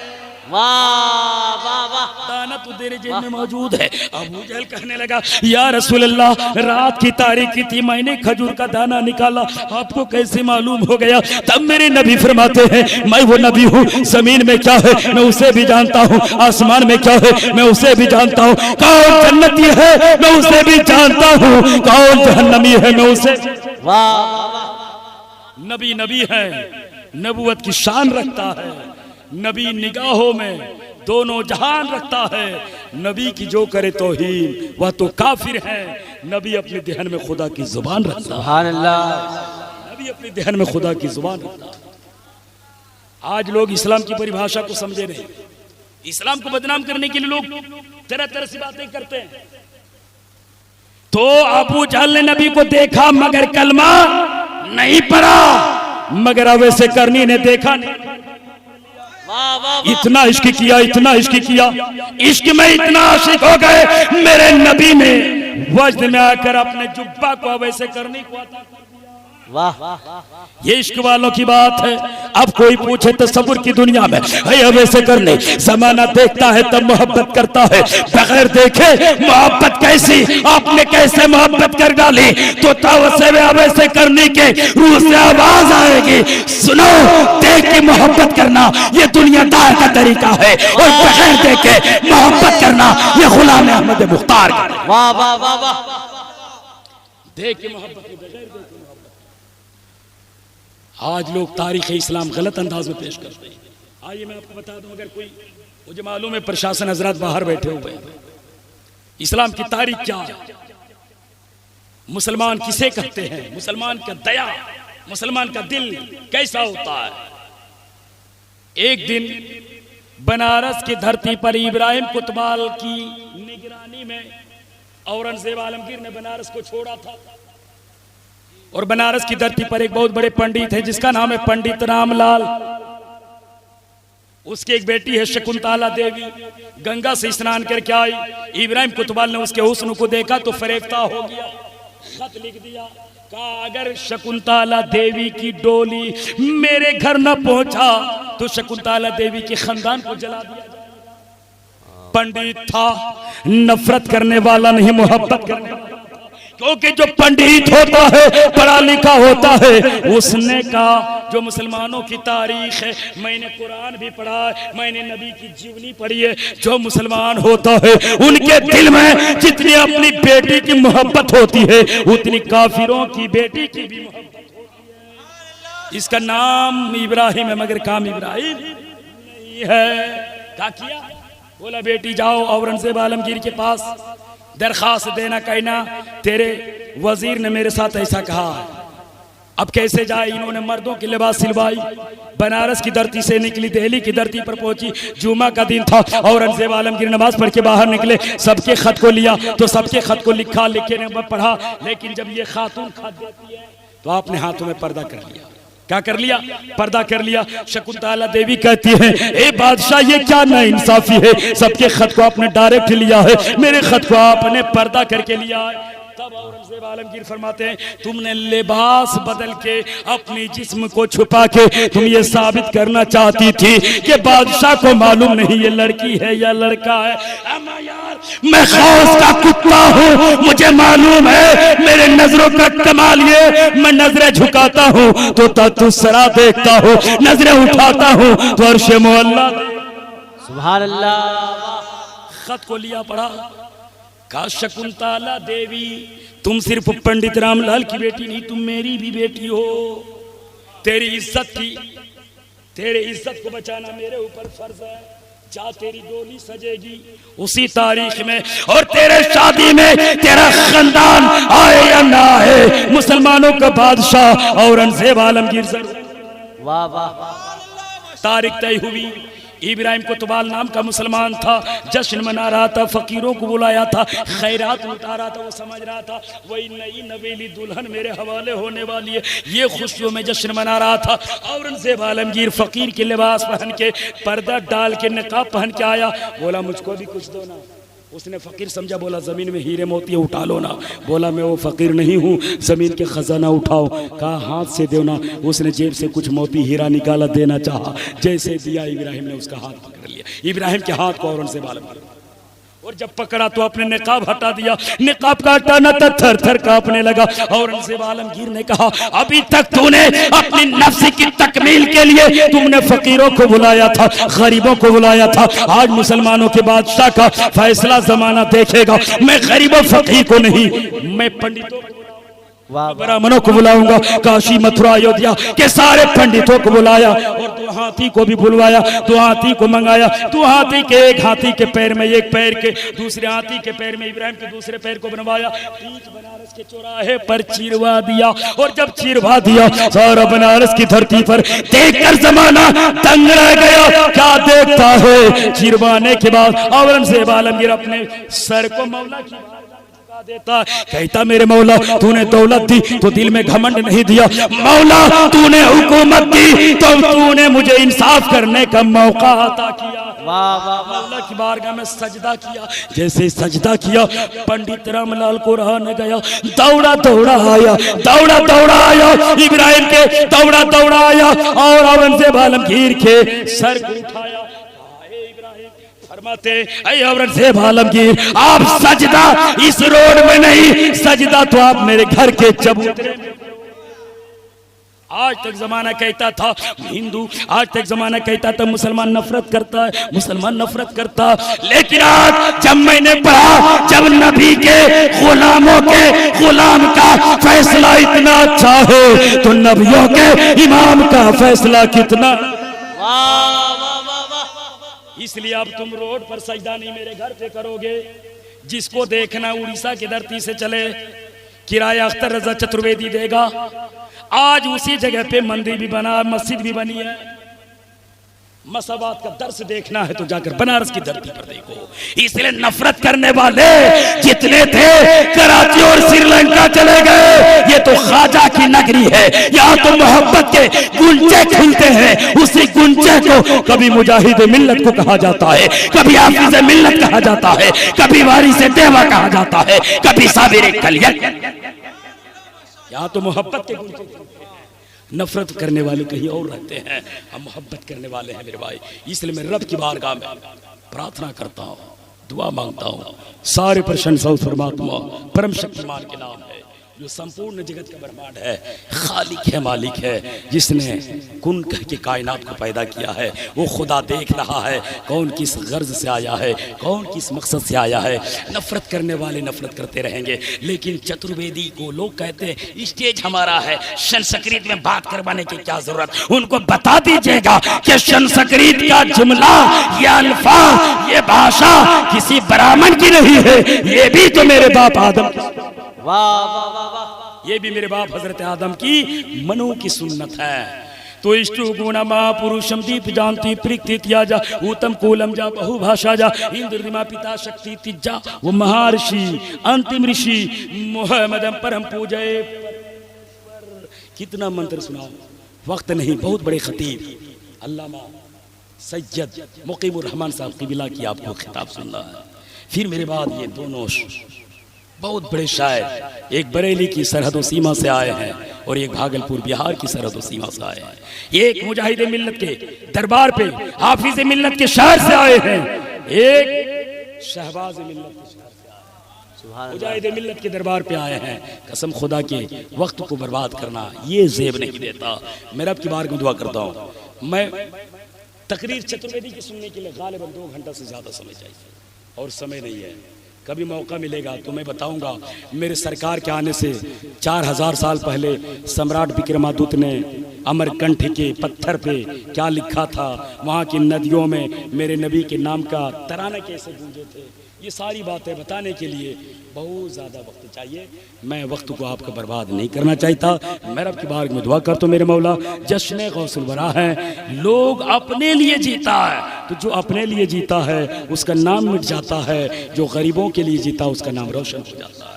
वाह वाह वाह, दाना तो तेरे जेब में मौजूद है। अबू जहल कहने लगा या रसूल अल्लाह, रात की तारीकी थी, मैंने खजूर का दाना निकाला, आपको कैसे मालूम हो गया? तब मेरे नबी फरमाते हैं मैं वो नबी हूँ, जमीन में क्या है मैं उसे भी जानता हूँ, आसमान में क्या है मैं उसे भी जानता हूँ, कौन जन्नती है मैं उसे भी जानता हूँ, कौन जहन्नमी है मैं उसे। वाह नबी नबी है, नबूवत की शान रखता है, नबी निगाहों में दोनों जहान रखता है। नबी की जो करे तौहीन वह तो काफिर है। नबी अपने दहन में खुदा की जुबान रखता है। सुभान अल्लाह। नबी अपने दहन में खुदा की जुबान रखता है। आज लोग इस्लाम की परिभाषा को समझे नहीं, इस्लाम को बदनाम करने के लिए लोग तरह तरह से बातें करते हैं। तो अबू जहल ने नबी को देखा मगर कलमा नहीं पड़ा, मगर अवैसे करनी ने देखा नहीं। वाह वाह, इतना इश्क किया, इतना इश्क किया, इश्क में इतना आशिक हो गए, मेरे नबी ने वज्द में आकर अपने जुब्बा को अवैसे करने को अता कर दिया। वाह ये इश्क वालों की बात है। अब कोई पूछे तसव्वुर की दुनिया में है अवैसे करने, जमाना देखता है तब मोहब्बत करता है, बगैर देखे मोहब्बत कैसी, आपने कैसे मोहब्बत कर डाली? तो तवसे में अवैसे करने के रूह से आवाज आएगी, सुनो देख के मोहब्बत करना ये दुनियादार का तरीका है, और बगैर देखे मोहब्बत करना ये गुलाम अहमद मुख्तार का। वाह वाह वाह वाह, देख के मोहब्बत के बगैर देखे मोहब्बत। आज लोग तारीख इस्लाम गलत अंदाज में पेश करते हैं। आइए मैं आपको बता दूं, अगर कोई मुझे मालूम है प्रशासन हजरात बाहर बैठे हुए हैं, इस्लाम की तारीख क्या है, मुसलमान किसे कहते हैं, मुसलमान का दया, मुसलमान का दिल कैसा होता है। एक दिन बनारस की धरती पर इब्राहिम कुतबाल की निगरानी में औरंगजेब आलमगीर ने बनारस को छोड़ा था, और बनारस की धरती पर एक बहुत बड़े पंडित है जिसका नाम है पंडित रामलाल। उसकी एक बेटी है शकुंतला देवी, गंगा से स्नान करके आई। इब्राहिम कुतबाल ने उसके हुस्न को देखा तो फरेफ्ता हो गया, खत लिख दिया, कहा अगर शकुंतला देवी की डोली मेरे घर न पहुंचा तो शकुंतला देवी के खानदान को जला दिया जाएगा। पंडित था, नफरत करने वाला नहीं, मोहब्बत करने वाला, क्योंकि जो पंडित होता है पढ़ा लिखा होता है, उसने कहा जो मुसलमानों की तारीख है, मैंने कुरान भी पढ़ा है, मैंने नबी की जीवनी पढ़ी है, जो मुसलमान होता है उनके दिल में जितनी अपनी बेटी की मोहब्बत होती है उतनी काफिरों की बेटी की भी मोहब्बत होती है। इसका नाम इब्राहिम है मगर काम इब्राहिम नहीं है। क्या किया? बोला बेटी जाओ औरंगजेब आलमगीर के पास दरखास्त देना, कहना तेरे वजीर ने मेरे साथ ऐसा कहा है। अब कैसे जाए? इन्होंने मर्दों की लिबास सिलवाई, बनारस की धरती से निकली, दिल्ली की धरती पर पहुंची, जुमा का दिन था, औरंगजेब आलमगीर नमाज पढ़ के बाहर निकले, सबके खत को लिया तो सबके खत को लिखा, लिखे ने पढ़ा, लेकिन जब ये खातून खत देती है तो आपने हाथों में पर्दा कर लिया। क्या कर लिया? पर्दा कर लिया। शकुंतला देवी कहती है ए बादशाह ये क्या नाइंसाफी है, सबके खत को आपने डायरेक्ट लिया है, मेरे खत को आपने पर्दा करके लिया है। तब औरंगजेब आलमगीर फरमाते हैं तुमने लिबास बदल के अपनी जिस्म को छुपा के तुम ये साबित करना चाहती थी कि बादशाह को मालूम नहीं ये लड़की है या लड़का है। अम्मा यार मैं खौफ का कुत्ता हूँ, मुझे मालूम है, मेरे नजरों का कमाल ये, मैं नजरें झुकाता हूँ तो तसरा देखता हूँ, नजरें उठाता हूँ तो अर्शे मोहल्ला। सुभान अल्लाह। खत को लिया, पढ़ा, का शकुंतला देवी, तुम सिर्फ पंडित रामलाल की बेटी नहीं, तुम मेरी भी बेटी हो। तेरी इज्जत को बचाना मेरे ऊपर फर्ज है। जा तेरी डोली सजेगी उसी तारीख में, और तेरे शादी में तेरा खानदान आए या ना आए, मुसलमानों का बादशाह औरंगजेब आलमगीर सर। वाह वाह। तारीख तय हुई। इब्राहिम कोतवाल नाम का मुसलमान था, जश्न मना रहा था, फकीरों को बुलाया था, खैरात लुटा रहा था। वो समझ रहा था वही नई नवेली दुल्हन मेरे हवाले होने वाली है, ये खुशियों में जश्न मना रहा था। औरंगजेब आलमगीर फकीर के लिबास पहन के, पर्दा डाल के, निकाब पहन के आया, बोला मुझको भी कुछ दो ना। उसने फकीर समझा, बोला जमीन में हीरे मोती उठा लो ना। बोला मैं वो फकीर नहीं हूँ, जमीन के खजाना उठाओ। कहा हाथ से दो ना। उसने जेब से कुछ मोती हीरा निकाला, देना चाहा, जैसे दिया इब्राहिम ने उसका हाथ पकड़ लिया। इब्राहिम के हाथ को औरंगजेब आलमगीर, और जब पकड़ा तो अपने निकाब हटा दिया। निकाब का हटाना था, थर थर कांपने लगा। औरंगजेब आलमगीर ने कहा अभी तक तूने अपनी नफ्स की तकमील के लिए तुमने फकीरों को बुलाया था, गरीबों को बुलाया था। आज मुसलमानों के बादशाह का फैसला जमाना देखेगा। मैं गरीबों फकीर को नहीं, मैं पंडितों ब्राह्मणों को बुलाऊंगा। काशी मथुरा अयोध्या के सारे पंडितों को बुलाया, और दो हाथी को भी बुलवाया, दो हाथी को मंगाया। दो हाथी के, एक हाथी के पैर में, एक पैर के दूसरे हाथी के पैर में इब्राहिम के दूसरे पैर को बनवाया। बीच बनारस के चौराहे पर चिरवा दिया, और जब चिरवा दिया सारा बनारस की धरती पर देखकर जमाना दंग रह गया। क्या देखता है? चिरवाने के बाद औरंगजेब आलमगीर अपने सर को मौला की देता, कहता मेरे मौला तूने दौलत दी तो दिल में घमंड नहीं दिया, मौला तूने हुकूमत दी तो तूने मुझे इंसाफ करने का मौका अता किया। वाह वाह। मौला की बारगाह में सजदा किया। जैसे सजदा किया, पंडित रामलाल को रहा न गया, दौड़ा दौड़ा आया, दौड़ा दौड़ा आया इब्राहिम के, दौड़ा दौड़ा आया और औरंगजेब आलमगीर के सर को उठाया। फरमाते ऐ औरंगजेब आलमगीर, आप सजदा इस रोड में नहीं, सजदा तो आप मेरे घर के चबूतरे में। आज तक जमाना कहता था हिंदू, आज तक जमाना कहता था मुसलमान नफरत करता है, मुसलमान नफरत करता, लेकिन आज जब मैंने पढ़ा, जब नबी के गुलामों के गुलाम का फैसला इतना अच्छा है तो नबियों के इमाम का फैसला कितना। इसलिए अब तुम रोड पर सजदा नहीं मेरे घर पे करोगे। जिसको देखना उड़ीसा की धरती से चले, किराया अख्तर रजा चतुर्वेदी देगा। आज उसी जगह पे मंदिर भी बना, मस्जिद भी बनी है। मसावात का दर्श देखना है तो जाकर बनारस की धरती पर देखो। इसलिए नफरत करने वाले जितने थे कराची और श्रीलंका चले गए। ये तो ख्वाजा की नगरी है, यहाँ तो मोहब्बत के गुंजे खिलते हैं। उसी गुंजे को कभी मुजाहिद मिल्लत को कहा जाता है, कभी हाफिज मिल्लत कहा जाता है, कभी वारिस देवा कहा जाता है, कभी साबिर कलियत। यहाँ तो मोहब्बत के गुंजे, नफरत करने वाले कहीं और रहते हैं, हम मोहब्बत करने वाले हैं मेरे भाई। इसलिए मैं रब की बारगाह में प्रार्थना करता हूँ, दुआ मांगता हूँ, सारे प्रशंसा उस परमात्मा परम शक्तिमान के नाम है जो संपूर्ण जगत का ब्रह्मांड है, खालिक है, मालिक है, जिसने कुन कह के कायनात को पैदा किया है। वो खुदा देख रहा है कौन किस गर्ज से आया है, कौन किस मकसद से आया है। नफरत करने वाले नफरत करते रहेंगे, लेकिन चतुर्वेदी को लोग कहते हैं स्टेज हमारा है, संस्कृत में बात करवाने की क्या जरूरत। उनको बता दीजिएगा कि संस्कृत का जुमला, ये अल्फाज, ये भाषा किसी ब्राह्मण की नहीं है, ये भी तो मेरे बाप आदम, वाह वाह वाह, ये भी मेरे बाप हजरत आदम की मनु की सुन्नत है। तो इष्टु गुण महापुरुषम दीप जानती प्रीति त्याजा उत्तम कूलम जा बहुभाषा जा इंद्रिमा पिता शक्ति तिजा। वो महर्षि अंतिम ऋषि मोहम्मदम परम पूजय। कितना मंत्र सुनाओ, वक्त नहीं। बहुत बड़े खतीब अल्लामा सैयद मुकीमुर रहमान साहब क़िबला की आपको खिताब सुनना है। फिर मेरे बाद ये दोनों बहुत बड़े शायर, एक बरेली की सरहदों सीमा से आए हैं और एक भागलपुर बिहार की सरहदों सीमा से आए हैं। एक मुजाहिद मिल्लत के दरबार पे हाफिज मिल्लत के शहर से आए हैं, एक शहबाज मिल्लत के शहर से आए हैं। मुजाहिद मिल्लत के दरबार पे आए हैं। कसम खुदा के वक्त को बर्बाद करना ये जेब नहीं देता। मैं रब की बारगाह में दुआ करता हूँ। मैं तकरीर चतुर्वेदी की सुनने के लिए गालिबन 2 घंटा से ज्यादा समय चाहिए और समय नहीं है। कभी मौका मिलेगा तो मैं बताऊंगा। मेरे सरकार के आने से 4000 साल पहले सम्राट विक्रमादित्य ने अमरकंठ के पत्थर पे क्या लिखा था, वहाँ की नदियों में मेरे नबी के नाम का तराने कैसे गूंजे थे, ये सारी बातें बताने के लिए बहुत ज़्यादा वक्त चाहिए। मैं वक्त को आपका बर्बाद नहीं करना चाहता। मैं रब की बारगाह में दुआ करता हूँ मेरे मौला, जश्न गौसुल वरा है, लोग अपने लिए जीता है तो जो अपने लिए जीता है उसका नाम मिट जाता है, जो गरीबों के लिए जीता उसका नाम रोशन हो जाता है।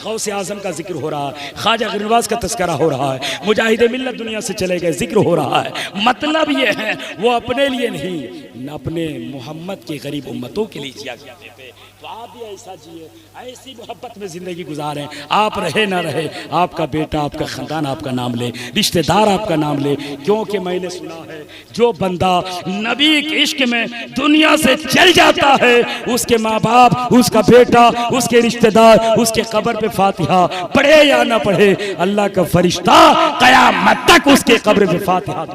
गौसे आजम का जिक्र हो रहा है, ख्वाजा गरीबनवाज का तस्करा हो रहा है, मुजाहिदे मिल्लत दुनिया से चले गए जिक्र हो रहा है। मतलब ये है वो अपने लिए नहीं, न अपने मोहम्मद के गरीब उम्मतों के लिए जिया करते थे। तो आप भी ऐसा जिए, ऐसी मोहब्बत में जिंदगी गुजारें। आप रहे ना रहे, आपका बेटा, आपका खानदान आपका नाम ले, रिश्तेदार आपका नाम ले, क्योंकि मैंने सुना है जो बंदा नबी के इश्क में दुनिया से चल जाता है, उसके माँ बाप, उसका बेटा, उसके रिश्तेदार, उसके कब्र पे फातिहा पढ़े या ना पढ़े, अल्लाह का फरिश्ता कयामत तक उसके कब्र पे फातिहा।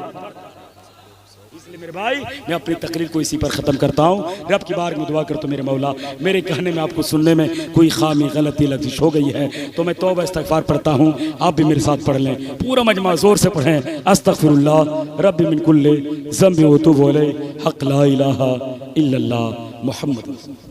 मेरे भाई, मैं अपनी तकरीर को इसी पर ख़त्म करता हूँ। रब की बारगाह में दुआ करता हूँ मेरे मौला, मेरे कहने में आपको सुनने में कोई खामी गलती लफ्ज़िश हो गई है तो मैं तौबा इस्तग़फ़ार पढ़ता हूँ, आप भी मेरे साथ पढ़ लें। पूरा मजमा ज़ोर से पढ़ें। अस्तग़फ़िरुल्लाह रब्बी मिन कुल्लि ज़ंबि व अतूबु इलैहि, हक़ ला इलाहा इल्लल्लाह मुहम्मद।